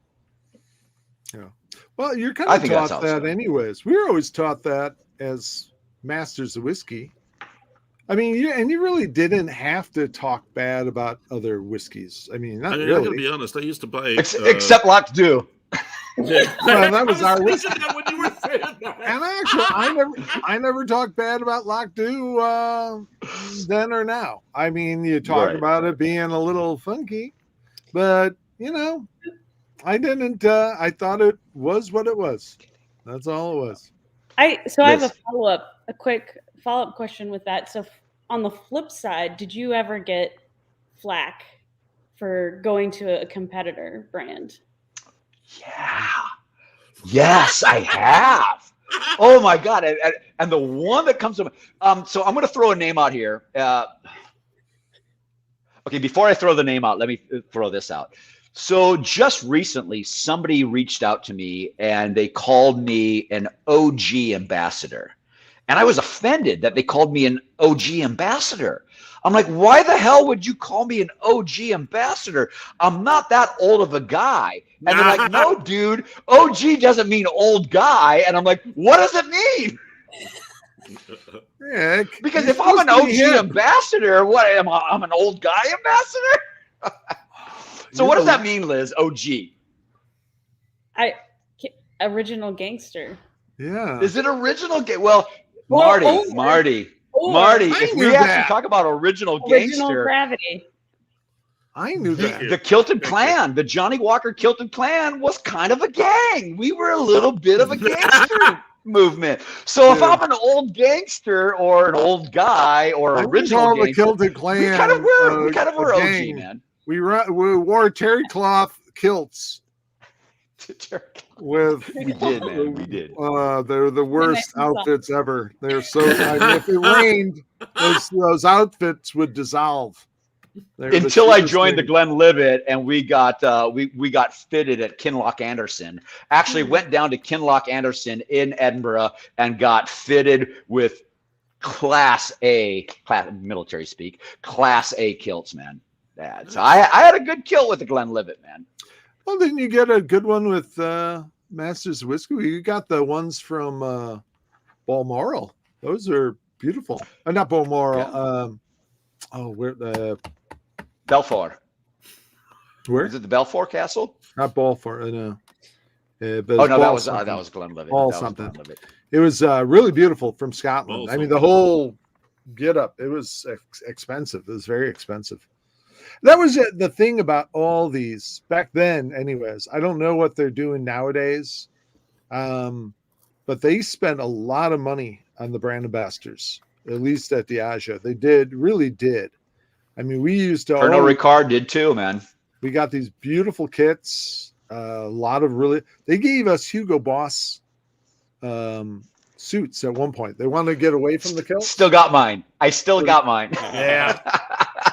Yeah. Well, you're kind of taught that anyways. We were always taught that as masters of whiskey. I mean, you really didn't have to talk bad about other whiskeys. I mean, not really. I'm going to be honest. I used to buy... Except Lock Do. Yeah. Well, that was our whiskey. That when you were saying that. And actually, I never talked bad about Lock Do then or now. I mean, you talk about it being a little funky, but I didn't. I thought it was what it was. That's all it was. I have a quick follow-up question with that. So on the flip side, did you ever get flack for going to a competitor brand? Yeah. Yes, I have. Oh my God. And the one that comes to mind, so I'm going to throw a name out here. Okay, before I throw the name out, let me throw this out. So just recently, somebody reached out to me and they called me an OG ambassador. And I was offended that they called me an OG ambassador. I'm like, why the hell would you call me an OG ambassador? I'm not that old of a guy. And they're like, no, dude, OG doesn't mean old guy. And I'm like, what does it mean? Yeah, because if I'm an OG ambassador, what am I? I'm an old guy ambassador? So what does that mean, Liz? OG? Original gangster. Yeah. Is it original? Well, Marty. If we actually talk about original gangster, gravity. I knew that. The Kilted Clan, the Johnny Walker Kilted Clan was kind of a gang. We were a little bit of a gangster movement. So if I'm an old gangster or an old guy or original gangster, the Kilted Clan, we kind of were OG, man. We wore terry cloth kilts. We did, man. We did. They're the worst outfits ever. They're so. If it rained, those outfits would dissolve. Until I joined the Glenlivet and we got fitted at Kinloch Anderson. Actually went down to Kinloch Anderson in Edinburgh and got fitted with class military speak, class A kilts, man. So I had a good kilt with the Glenlivet, man. Well, didn't you get a good one with Masters of Whiskey? You got the ones from Balmoral. Those are beautiful. Not Balmoral. Yeah. Where the Belfort. Where is it? The Belfort Castle? Not Balfort. No. That was Glenlivet. Ball something. Glenlivet. It was really beautiful from Scotland. I mean, the whole get up. It was expensive. It was very expensive. That was the thing about all these back then. Anyways, I don't know what they're doing nowadays, but they spent a lot of money on the brand ambassadors. At least at DIAGEO, they really did. I mean, we used to. Pernod Ricard did too, man. We got these beautiful kits. A lot of they gave us Hugo Boss suits at one point. They wanted to get away from the kilt. Still got mine. I still got mine. Yeah.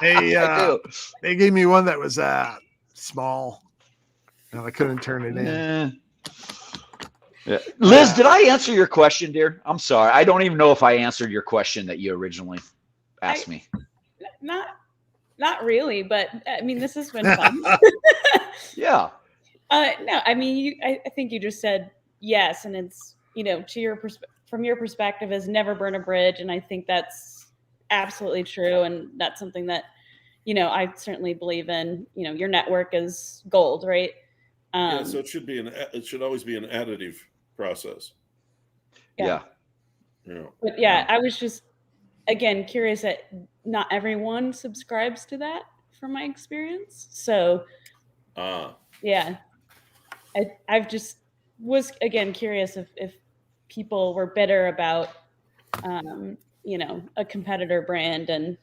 They gave me one that was small, and I couldn't turn it in. Yeah. Liz, did I answer your question, dear? I'm sorry. I don't even know if I answered your question that you originally asked me. Not really, but I mean, this has been fun. Yeah. No, I mean, I think you just said yes, and it's from your perspective is never burn a bridge, and I think that's absolutely true, and that's something that I certainly believe in. Your network is gold, right? So it should always be an additive process. Yeah. But yeah, I was just again curious that not everyone subscribes to that from my experience. So yeah, I've just was again curious if people were bitter about a competitor brand. And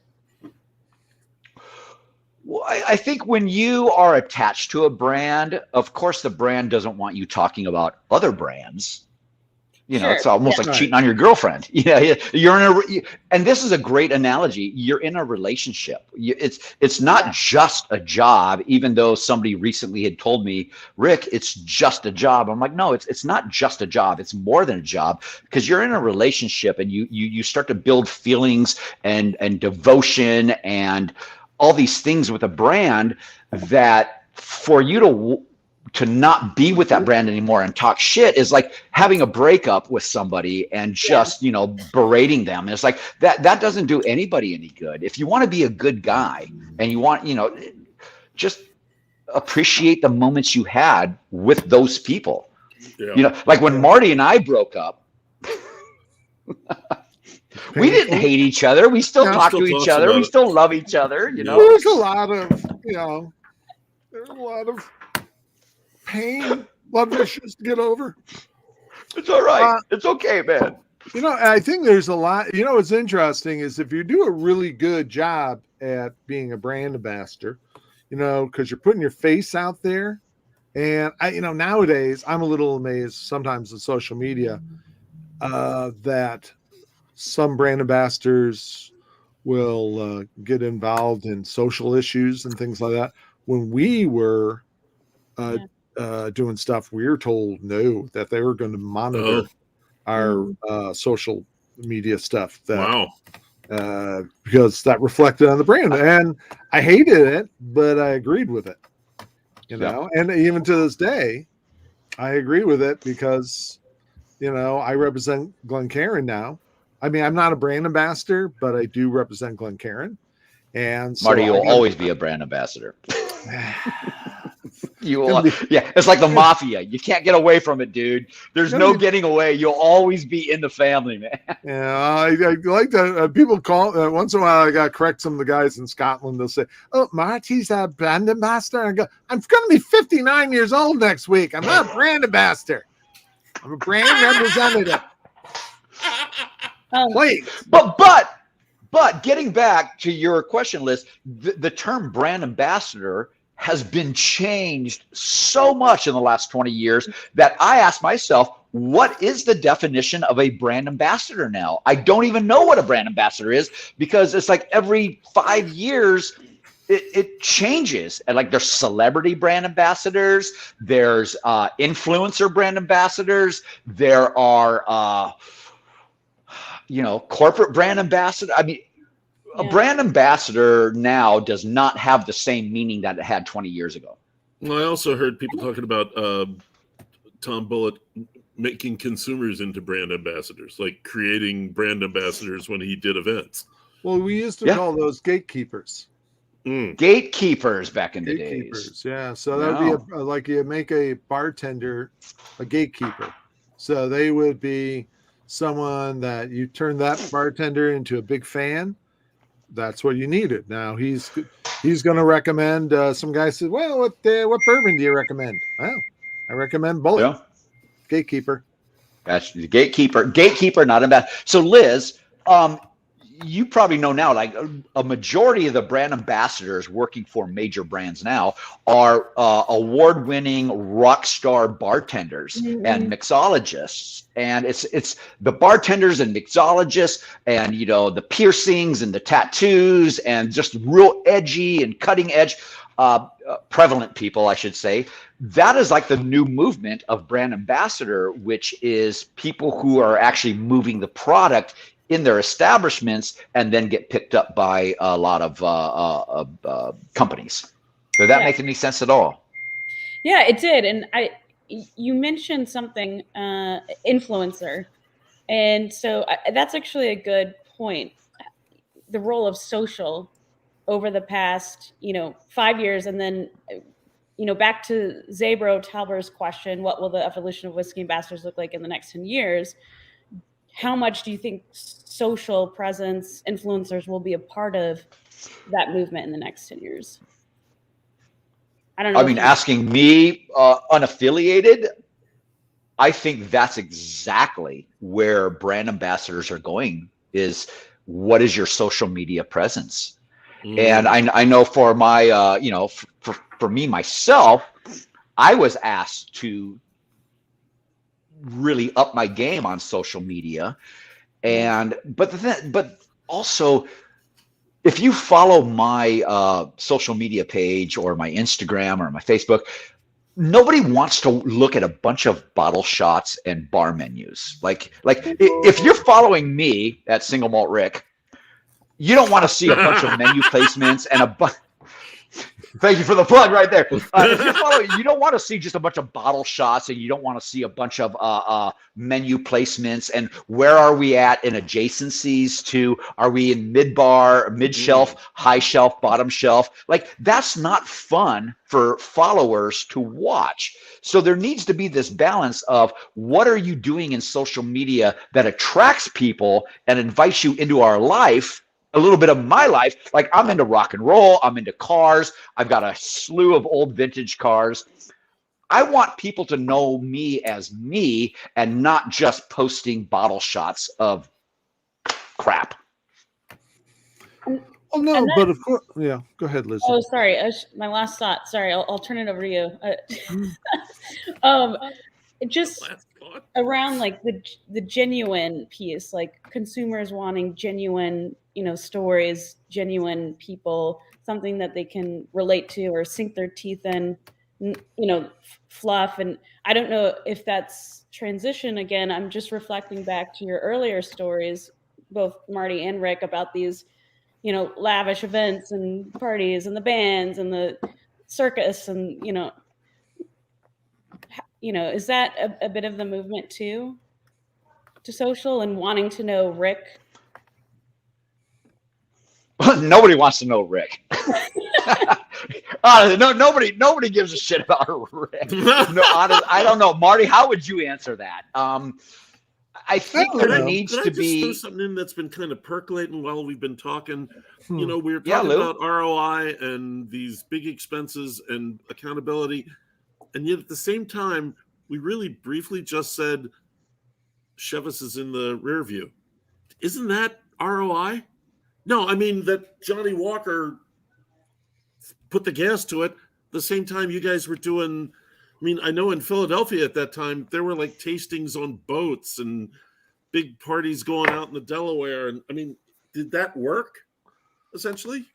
well, I think when you are attached to a brand, of course the brand doesn't want you talking about other brands. Sure. It's almost like cheating on your girlfriend. Yeah, you're and this is a great analogy. You're in a relationship. It's not just a job, even though somebody recently had told me, Rick, it's just a job. I'm like, no, it's not just a job. It's more than a job, because you're in a relationship and you start to build feelings and devotion and all these things with a brand that for you to not be with that brand anymore and talk shit is like having a breakup with somebody and just, berating them. It's like that doesn't do anybody any good. If you want to be a good guy and you want, just appreciate the moments you had with those people. Yeah. Like when Marty and I broke up, we didn't hate each other. We still talk to each other. We still love each other, There's a lot of pain, a lot of issues to get over. It's all right. It's okay, man. I think there's a lot. What's interesting is if you do a really good job at being a brand ambassador, because you're putting your face out there, And nowadays I'm a little amazed sometimes in social media that some brand ambassadors will get involved in social issues and things like that. When we were doing stuff, we were told no, that they were going to monitor our social media stuff. That because that reflected on the brand, and I hated it, but I agreed with it. And even to this day, I agree with it because I represent Glencairn now. I mean, I'm not a brand ambassador, but I do represent Glencairn. And so Marty, you'll always be a brand ambassador. It's like the mafia. You can't get away from it, dude. There's no getting away. You'll always be in the family, man. Yeah, I like to. People call once in a while. I got to correct some of the guys in Scotland. They'll say, "Oh, Marty's a brand ambassador." I go, "I'm going to be 59 years old next week. I'm not a brand ambassador. I'm a brand representative." Please. But getting back to your question, Liz, the term brand ambassador has been changed so much in the last 20 years that I ask myself, what is the definition of a brand ambassador now? I don't even know what a brand ambassador is, because it's like every 5 years it changes. And like there's celebrity brand ambassadors, there's influencer brand ambassadors, there are corporate brand ambassador. I mean, a brand ambassador now does not have the same meaning that it had 20 years ago. Well, I also heard people talking about Tom Bullitt making consumers into brand ambassadors, like creating brand ambassadors when he did events. Well, we used to call those gatekeepers. Gatekeepers back in the days. Yeah. So that would be like you make a bartender a gatekeeper. So they would be someone that you turn that bartender into a big fan. That's what you needed. Now he's going to recommend. Some guy says, "Well, what bourbon do you recommend?" Well, I recommend Bullitt. Yeah. Gatekeeper. That's the gatekeeper, not ambassador. So Liz, you probably know now, like a majority of the brand ambassadors working for major brands now are award-winning rock star bartenders and mixologists. And it's the bartenders and mixologists and, the piercings and the tattoos and just real edgy and cutting edge, prevalent people, I should say. That is like the new movement of brand ambassador, which is people who are actually moving the product in their establishments and then get picked up by a lot of companies. Did that make any sense at all? Yeah, it did. And you mentioned something, influencer. And so that's actually a good point. The role of social over the past, 5 years. And then, back to Zabro Talber's question, what will the evolution of whiskey ambassadors look like in the next 10 years? How much do you think social presence, influencers will be a part of that movement in the next 10 years? I don't know. I mean, asking me unaffiliated, I think that's exactly where brand ambassadors are going, is what is your social media presence? And I know for my, for me, myself, I was asked to really up my game on social media. But also, if you follow my social media page or my Instagram or my Facebook, nobody wants to look at a bunch of bottle shots and bar menus. Like if you're following me at Single Malt Rick, you don't want to see a bunch of menu placements and a bunch. Thank you for the plug right there. If you're following, you don't want to see just a bunch of bottle shots, and you don't want to see a bunch of menu placements. And where are we at in adjacencies to? Are we in mid-bar, mid-shelf, high shelf, bottom shelf? Like, that's not fun for followers to watch. So there needs to be this balance of what are you doing in social media that attracts people and invites you into our life. A little bit of my life, like I'm into rock and roll, I'm into cars, I've got a slew of old vintage cars. I want people to know me as me and not just posting bottle shots of crap. Oh no, And then- but of course, yeah. Go ahead, Liz. Oh, sorry. My last thought. Sorry, I'll turn it over to you. Just Last thought. around like the genuine piece, like consumers wanting genuine, stories, genuine people, something that they can relate to or sink their teeth in, fluff. And I don't know if that's transition again. I'm just reflecting back to your earlier stories, both Marty and Rick, about these, lavish events and parties and the bands and the circus and, is that a bit of the movement too to social and wanting to know Rick? Nobody wants to know Rick. Nobody gives a shit about Rick. No, honestly, I don't know, Marty. How would you answer that? I think there needs to be throw something in that's been kind of percolating while we've been talking. We were talking Lou? about ROI and these big expenses and accountability, and yet at the same time, we really briefly just said Chivas is in the rear view. Isn't that ROI? No, I mean that Johnny Walker put the gas to it. At the same time, you guys were doing. I mean, I know in Philadelphia at that time, there were like tastings on boats and big parties going out in the Delaware. And I mean, did that work essentially?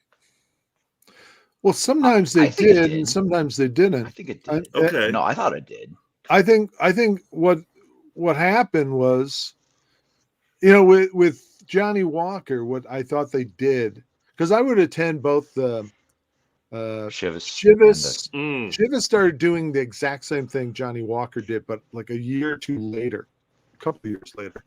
Well, sometimes they did, and sometimes they didn't. I think it did. Okay. No, I thought it did. I think what happened was, with Johnny Walker, what I thought they did, because I would attend both the Chivas started doing the exact same thing Johnny Walker did, but like a year or two later, a couple of years later,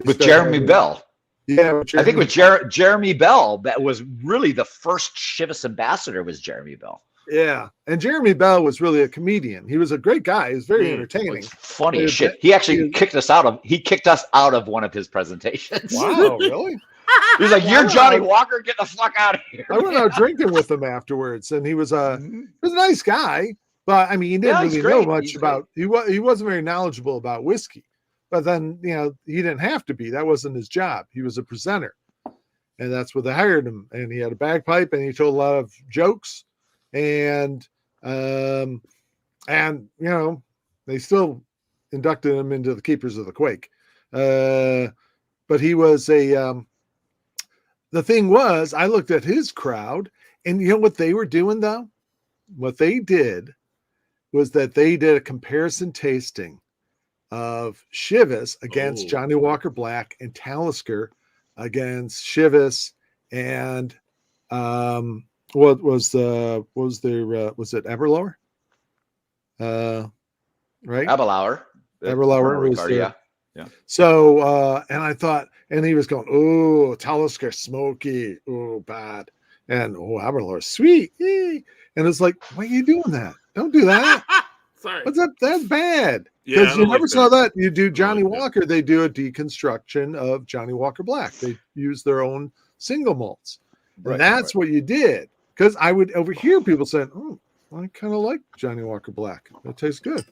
with Jeremy Bell. Yeah, I think with Jeremy Bell, that was really the first Chivas ambassador. Was Jeremy Bell? Yeah, and Jeremy Bell was really a comedian. He was a great guy. He was very entertaining. Funny as shit. He actually kicked us out of one of his presentations. Wow, really? He's like, "You're Johnny Walker. Get the fuck out of here." I went out drinking with him afterwards, and he was a nice guy. But I mean, he didn't really know much about. He wasn't very knowledgeable about whiskey. But then he didn't have to be. That wasn't his job. He was a presenter, and that's what they hired him. And he had a bagpipe, and he told a lot of jokes, and they still inducted him into the Keepers of the Quake. But he was the thing was, I looked at his crowd, and you know what they were doing, though? What they did was that they did a comparison tasting of Chivas against Johnny Walker Black and Talisker against Chivas and was it Eberlour? Right? Eberlour was there. Yeah. So, and I thought, and he was going, "Oh, Talisker smoky, oh bad," and Aberlour sweet, and it's like, why are you doing that? Don't do that. Sorry, what's that? That's bad. Because you never saw that. You do Johnny Walker, they do a deconstruction of Johnny Walker Black. They use their own single malts, and that's what you did. Because I would overhear people saying, "Oh, I kind of like Johnny Walker Black. It tastes good."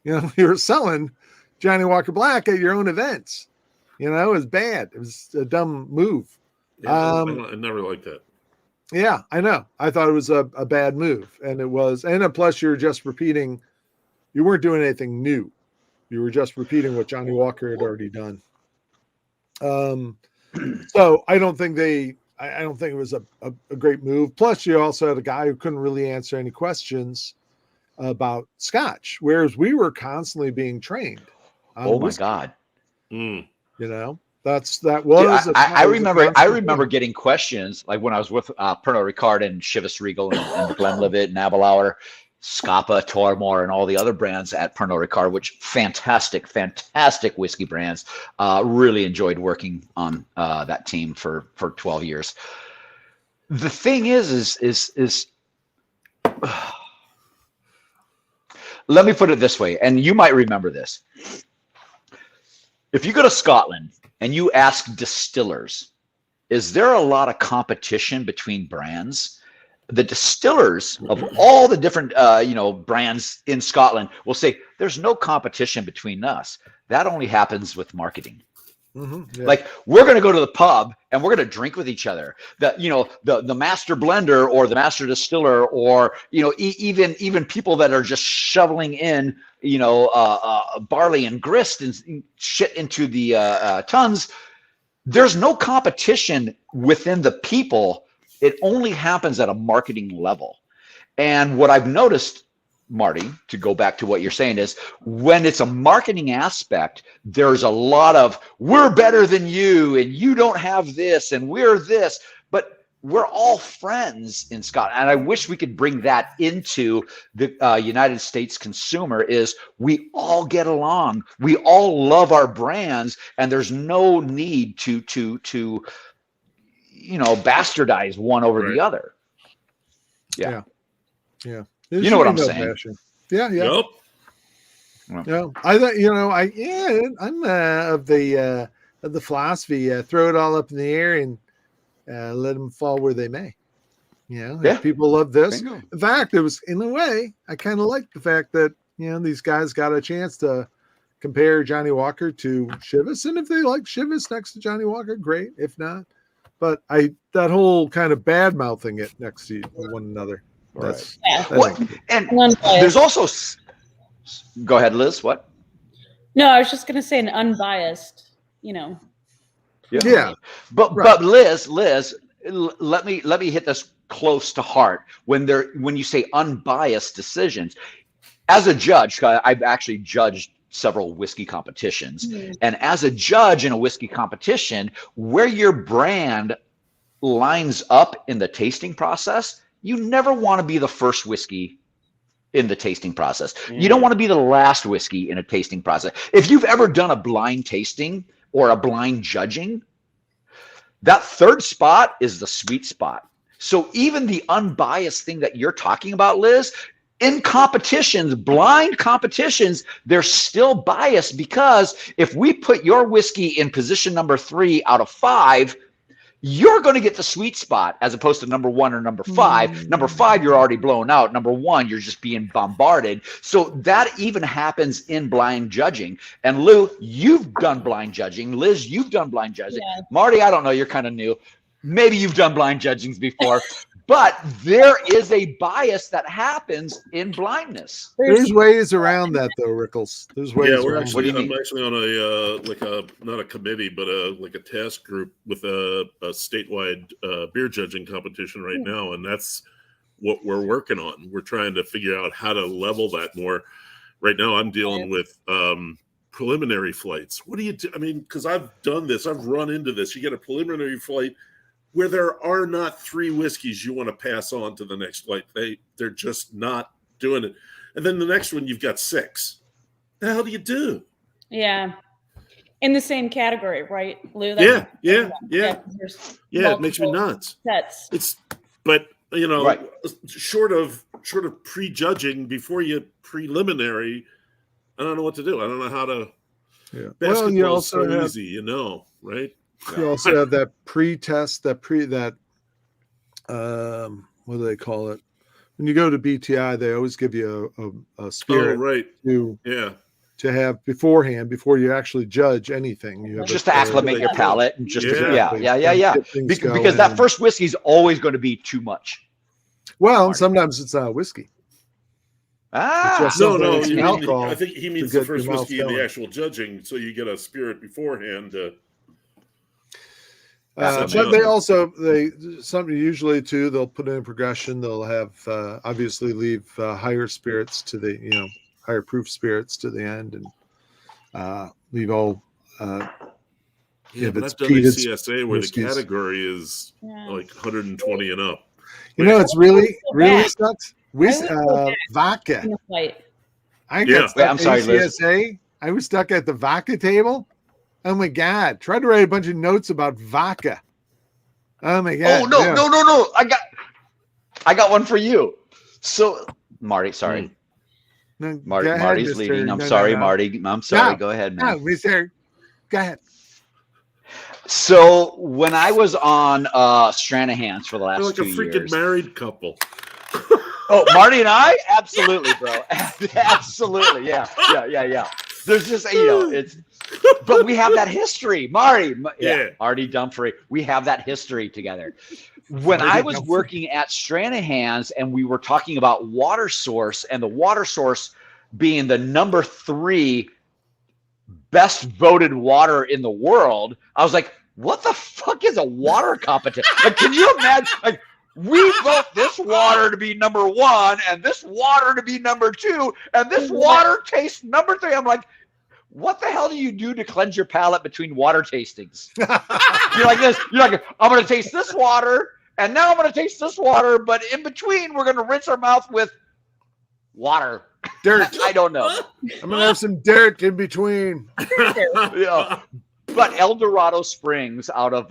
You were selling Johnny Walker Black at your own events. It was bad. It was a dumb move. Yeah, I never liked that. Yeah, I know. I thought it was a bad move. And it was, and plus you're just repeating, you weren't doing anything new. You were just repeating what Johnny Walker had already done. So I don't think it was a great move. Plus you also had a guy who couldn't really answer any questions about Scotch, whereas we were constantly being trained. Oh my God. I remember getting questions like when I was with Pernod Ricard and Chivas Regal and Glenlivet and Aberlour, Scapa, Tormore, and all the other brands at Pernod Ricard, which fantastic whiskey brands. Really enjoyed working on that team for 12 years. The thing is let me put it this way, and you might remember this. If you go to Scotland and you ask distillers, is there a lot of competition between brands? The distillers of all the different brands in Scotland will say there's no competition between us. That only happens with marketing. Mm-hmm. Yeah. Like we're going to go to the pub and we're going to drink with each other. The master blender or the master distiller, or even people that are just shoveling in barley and grist and shit into the tons. There's no competition within the people. It only happens at a marketing level. And what I've noticed, Marty, to go back to what you're saying, is when it's a marketing aspect, there's a lot of we're better than you and you don't have this and we're this, but we're all friends in Scotland. And I wish we could bring that into the United States consumer, is we all get along. We all love our brands, and there's no need to bastardize one over the other. Yeah. You know what I'm saying? Yeah. Yep. Yeah. I thought, I'm of the philosophy, throw it all up in the air and let them fall where they may. If people love this. Bingo. In fact, it was, in a way, I kind of like the fact that, these guys got a chance to compare Johnny Walker to Chivas. And if they like Chivas next to Johnny Walker, great. If not, but that whole kind of bad mouthing it next to one another. That's, and there's also, go ahead, Liz. What? No, I was just going to say an unbiased, Yeah. But Liz, let me hit this close to heart. When you say unbiased decisions, as a judge, I've actually judged several whiskey competitions, and as a judge in a whiskey competition, where your brand lines up in the tasting process, you never want to be the first whiskey in the tasting process. You don't want to be the last whiskey in a tasting process. If you've ever done a blind tasting or a blind judging, that third spot is the sweet spot. So even the unbiased thing that you're talking about, Liz, in competitions, blind competitions, they're still biased, because if we put your whiskey in position number 3 out of 5, you're going to get the sweet spot as opposed to number 1 or number 5. Number 5, you're already blown out. Number 1, you're just being bombarded. So that even happens in blind judging. And Lou, you've done blind judging. Liz, you've done blind judging. Yeah. Marty, I don't know. You're kind of new. Maybe you've done blind judgings before. But there is a bias that happens in blindness. There's ways around that, though, Rickles. There's ways. Yeah, I'm actually on a not a committee, but a task group with a statewide beer judging competition right now, and that's what we're working on. We're trying to figure out how to level that more. Right now, I'm dealing with preliminary flights. What do you do? I mean, because I've done this, I've run into this. You get a preliminary flight where there are not 3 whiskeys you want to pass on to the next flight. They're just not doing it. And then the next one, you've got 6. The hell do you do? Yeah. In the same category, right, Lou? Yeah. It makes me nuts. But short of prejudging before you preliminary, I don't know what to do. I don't know how to. Yeah. Basketball's so easy, right? You also have that pre-test, what do they call it? When you go to BTI, they always give you a spirit to have beforehand, before you actually judge anything. You have just to acclimate your palate and just because that first whiskey is always going to be too much. Well, sometimes it's not whiskey. No. I think he means the first whiskey in the actual judging, so you get a spirit beforehand. But usually too, they'll put in a progression. They'll have obviously leave higher spirits to the higher proof spirits to the end, and leave all. But I've done the CSA where the category is like 120 and up. It's really sucks. Vodka. I got stuck at CSA. I was stuck at the vodka table. Oh my God! Tried to write a bunch of notes about vodka. Oh my God! Oh no! I got one for you. So, Marty, sorry. No, Marty's leaving. I'm sorry, Marty. I'm sorry. Go ahead, man. No, mister. Go ahead. So when I was on Stranahan's for the last 2 years, like a freaking married couple. Oh, Marty and I, absolutely, bro, absolutely, yeah. There's just it's But we have that history, Marty. Yeah. Marty Dumphrey. We have that history together. When I was working at Stranahan's and we were talking about water source, and the water source being the number 3 best voted water in the world, I was like, what the fuck is a water competition? Like, can you imagine? Like, we vote this water to be number 1 and this water to be number 2 and this water tastes number 3. I'm like, what the hell do you do to cleanse your palate between water tastings? You're like this. You're like, I'm going to taste this water and now I'm going to taste this water, but in between we're going to rinse our mouth with water. Dirt. I don't know. I'm going to have some dirt in between. Yeah. But El Dorado Springs out of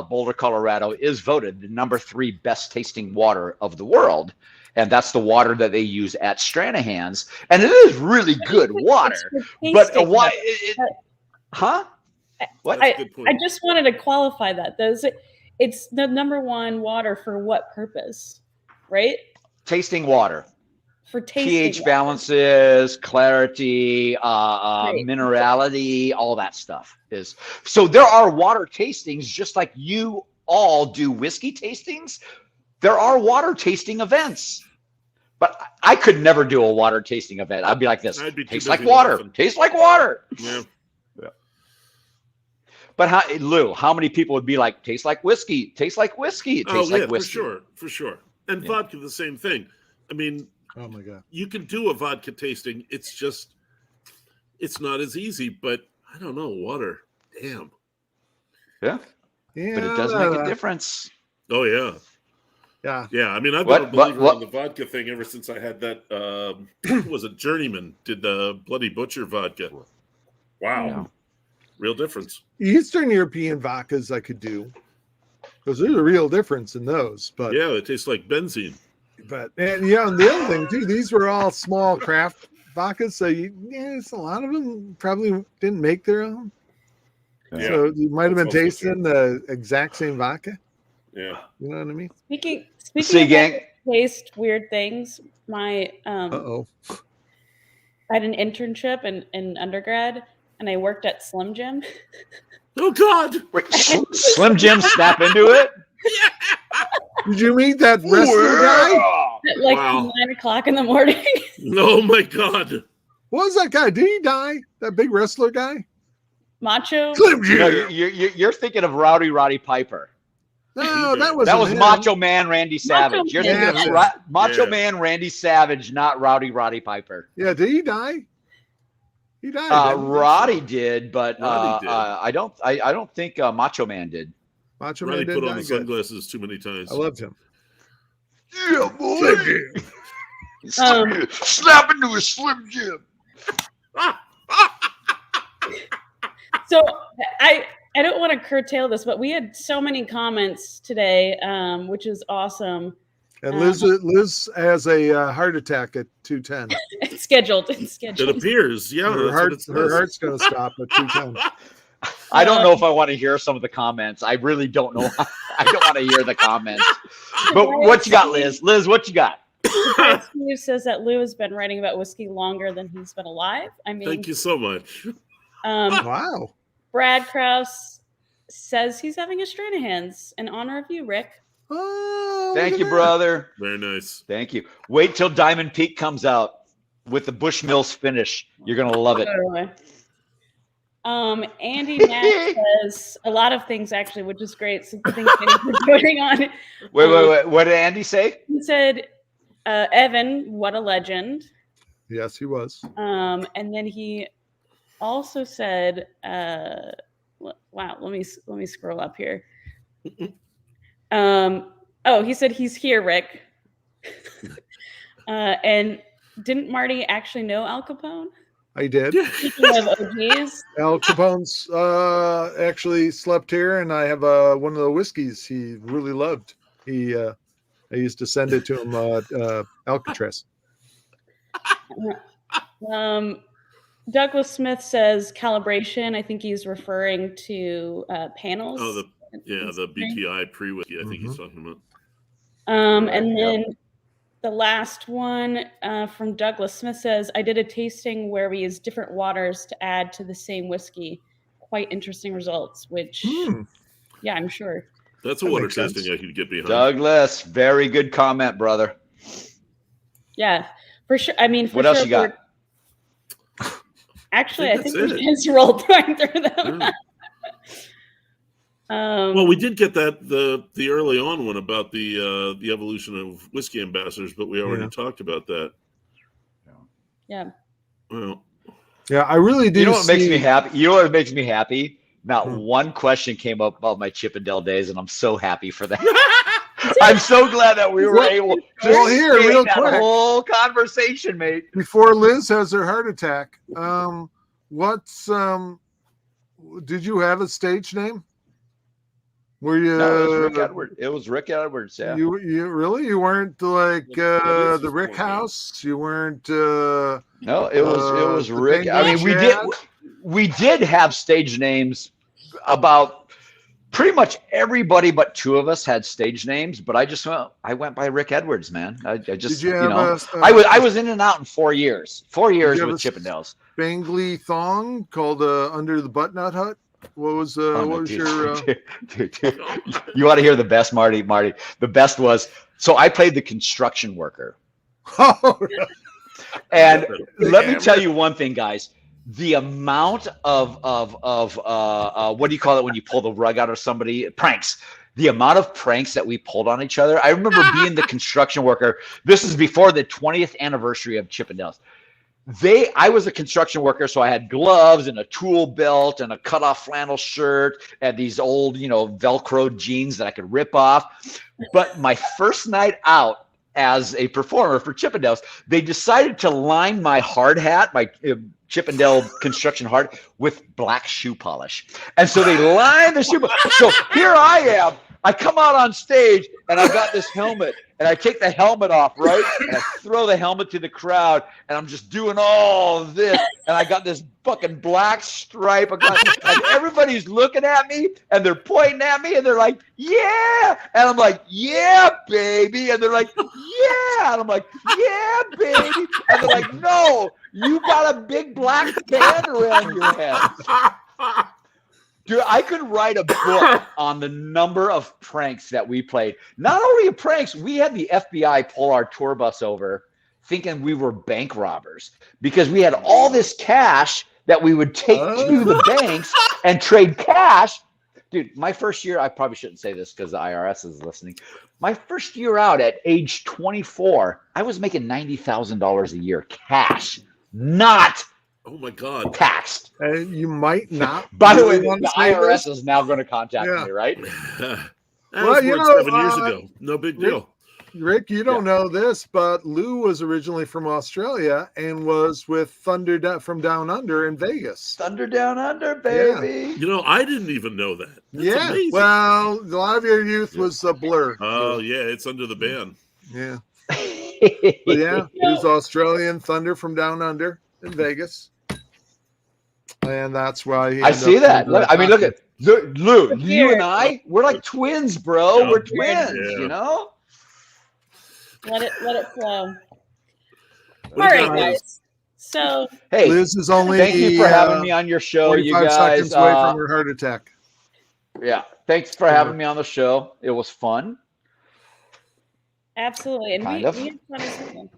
Boulder, Colorado is voted the number 3 best tasting water of the world. And that's the water that they use at Stranahan's. And it is really good water. But why? Huh? What? I just wanted to qualify that. It's the number 1 water for what purpose, right? Tasting water. For tasting pH water. balances, clarity, minerality, all that stuff is. So there are water tastings, just like you all do whiskey tastings. There are water tasting events, but I could never do a water tasting event. I'd be like this: tastes like water, tastes like water. Yeah. But Lou, how many people would be like, tastes like whiskey, tastes like whiskey, it tastes like whiskey? For sure. And vodka, the same thing. I mean, oh my God, you can do a vodka tasting. It's just, it's not as easy. But I don't know, water. Damn. Yeah. But it does make a difference. Oh yeah. Yeah. Yeah. I mean, I've been a believer in the vodka thing ever since I had that. Was it Journeyman did the Bloody Butcher vodka? Wow. Yeah. Real difference. Eastern European vodkas I could do, because there's a real difference in those. But yeah, they taste like benzene. But and the other thing too, these were all small craft vodkas, so it's a lot of them probably didn't make their own. Yeah. So you might have been That's also tasting the exact same vodka. Yeah. You know what I mean? Speaking See, of gang. taste weird things, my Uh-oh. I had an internship in undergrad, and I worked at Slim Jim. Oh God! Wait, Slim Jim snap into it? Did you meet that wrestler guy? At like Wow. 9:00 in the morning. Oh my God! What was that guy? Did he die? That big wrestler guy? Macho. Slim Jim. No, you're thinking of Roddy Piper. No, that was him. Macho Man Randy Savage. You're Man. thinking of Macho Man Randy Savage, not Roddy Piper. Yeah, did he die? He died. Roddy did, but Roddy did. I don't think Macho Man did. Macho Roddy Man did put on die the good. sunglasses too many times. I loved him. Yeah, boy. Snap into a Slim Jim. So I don't want to curtail this, but we had so many comments today, which is awesome. And Liz has a heart attack at 2:10. It's scheduled. It appears, yeah. Her heart's going to stop at 2:10. I don't know if I want to hear some of the comments. I really don't know. I don't want to hear the comments. But what you got, Liz? Liz, what you got? Steve says that Lew has been writing about whiskey longer than he's been alive. I mean, Thank you so much. Wow. Brad Krause says he's having a Stranahan's in honor of you, Rick. Oh, Thank you, brother. Very nice. Thank you. Wait till Diamond Peak comes out with the Bushmills finish. You're gonna love it. Andy Mack says a lot of things actually, which is great. So thanks for joining on. Wait. What did Andy say? He said, "Evan, what a legend." Yes, he was. And then he also said, "Wow, let me scroll up here." He said he's here, Rick. And didn't Marty actually know Al Capone? I did. Speaking of OGs, Al Capone's actually slept here, and I have one of the whiskeys he really loved. I used to send it to him Alcatraz. Douglas Smith says calibration. I think he's referring to panels. Oh, the BTI pre-whiskey. I think he's talking about. And then The last one from Douglas Smith says, I did a tasting where we used different waters to add to the same whiskey. Quite interesting results, which, yeah, I'm sure. That's a water tasting I could get behind. Douglas, very good comment, brother. Yeah, for sure. I mean, for what sure. Else you got? Actually, I think we just rolled right through them. Yeah. Well, we did get the early on one about the evolution of whiskey ambassadors, but we already talked about that. Yeah. Well, yeah, I really do. You know what makes me happy? You know what makes me happy? Not one question came up about my Chippendale days, and I'm so happy for that. I'm so glad that we were able to real that quick, whole conversation, mate. Before Liz has her heart attack, did you have a stage name? Were you? No, it was Rick Edwards. It was Rick Edwards. Yeah. You really? You weren't like the Rick House. You weren't. No, it was Rick. I mean, we did have stage names. About pretty much everybody but two of us had stage names, but I went by Rick Edwards, man. I just I was in and out in 4 years. 4 years with Chippendales. Spangly thong called Under the Buttnut Hut. What was your? Dude, you want to hear the best, Marty? The best was, so I played the construction worker. And let me tell you one thing, guys. The amount of what do you call it when you pull the rug out of somebody? Pranks. The amount of pranks that we pulled on each other. I remember being the construction worker. This is before the 20th anniversary of Chippendales. I was a construction worker, so I had gloves and a tool belt and a cut-off flannel shirt and these old, Velcro jeans that I could rip off. But my first night out as a performer for Chippendales, they decided to line my hard hat, my Chippendale construction hard, with black shoe polish. And so they lined the shoe polish. So here I am. I come out on stage and I got this helmet and I take the helmet off, right? And I throw the helmet to the crowd and I'm just doing all of this. And I got this fucking black stripe and everybody's looking at me and they're pointing at me and they're like, yeah. And I'm like, yeah, baby. And they're like, yeah. And I'm like, yeah, baby. And they're like, no, you got a big black band around your head. Dude, I could write a book on the number of pranks that we played. Not only pranks, we had the FBI pull our tour bus over thinking we were bank robbers because we had all this cash that we would take to the banks and trade cash. Dude, my first year, I probably shouldn't say this because the IRS is listening. My first year out at age 24, I was making $90,000 a year cash, not oh my God, taxed. And you might not. By the way, the IRS is now going to contact me, right? Well, 7 years ago. No big deal. Rick, you don't know this, but Lew was originally from Australia and was with Thunder from Down Under in Vegas. Thunder Down Under, baby. Yeah. I didn't even know that. That's amazing. Well, a lot of your youth was a blur. Oh, yeah, it's under the ban. Yeah. But yeah, it was Australian Thunder from Down Under in Vegas. And that's why I see that. I mean, look at Lew, you and I, we're like twins, bro. Yeah. We're twins, you know? Let it flow. All right, guys. So, hey, Liz is only thank you for having me on your show, you guys. Seconds away from her heart attack. Yeah, thanks for having me on the show. It was fun. Absolutely, and we had fun as well.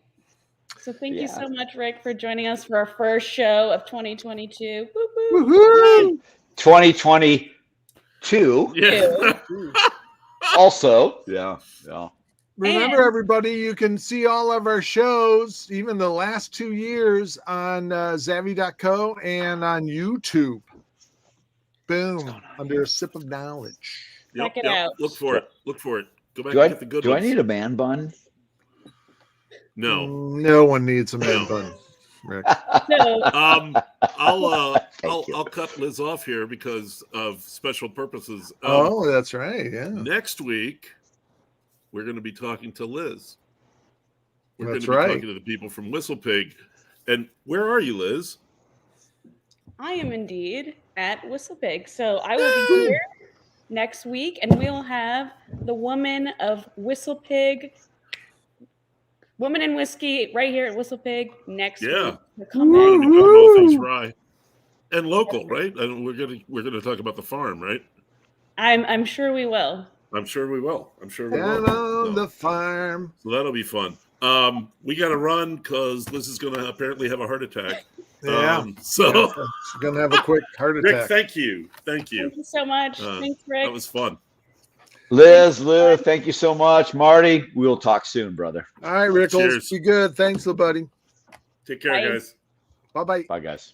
So thank you so much, Rick, for joining us for our first show of 2022. Woo-hoo. 2022. Yeah. Also, yeah. Remember, everybody, you can see all of our shows, even the last 2 years, on Zavvy.co and on YouTube. Boom. Under a sip of knowledge. Check it out. Look for it. Go back and get the good Do ones. I need a man bun? No. No one needs a man bun, Rick. I'll cut Liz off here because of special purposes. That's right. Yeah. Next week, we're going to be talking to Liz. We're going That's to be right. talking to the people from Whistle Pig. And where are you, Liz? I am indeed at Whistle Pig. So I will be here next week, and we'll have the woman of Whistle Pig Woman in Whiskey right here at Whistle Pig next Yeah. week. Come back. We're gonna be talking all things rye and local, right? And we're gonna talk about the farm, right? I'm sure we will. I'm sure we will. Down on the farm. So that'll be fun. We got to run because Liz is going to apparently have a heart attack. Yeah. So she's gonna have a quick heart attack. Rick, thank you. Thank you so much. Thanks, Rick. That was fun. Liz, Lou, thank you so much. Marty, we'll talk soon, brother. All right, Rickles. Cheers. Be good. Thanks, little buddy. Take care, Bye. guys. Bye-bye. Bye, guys.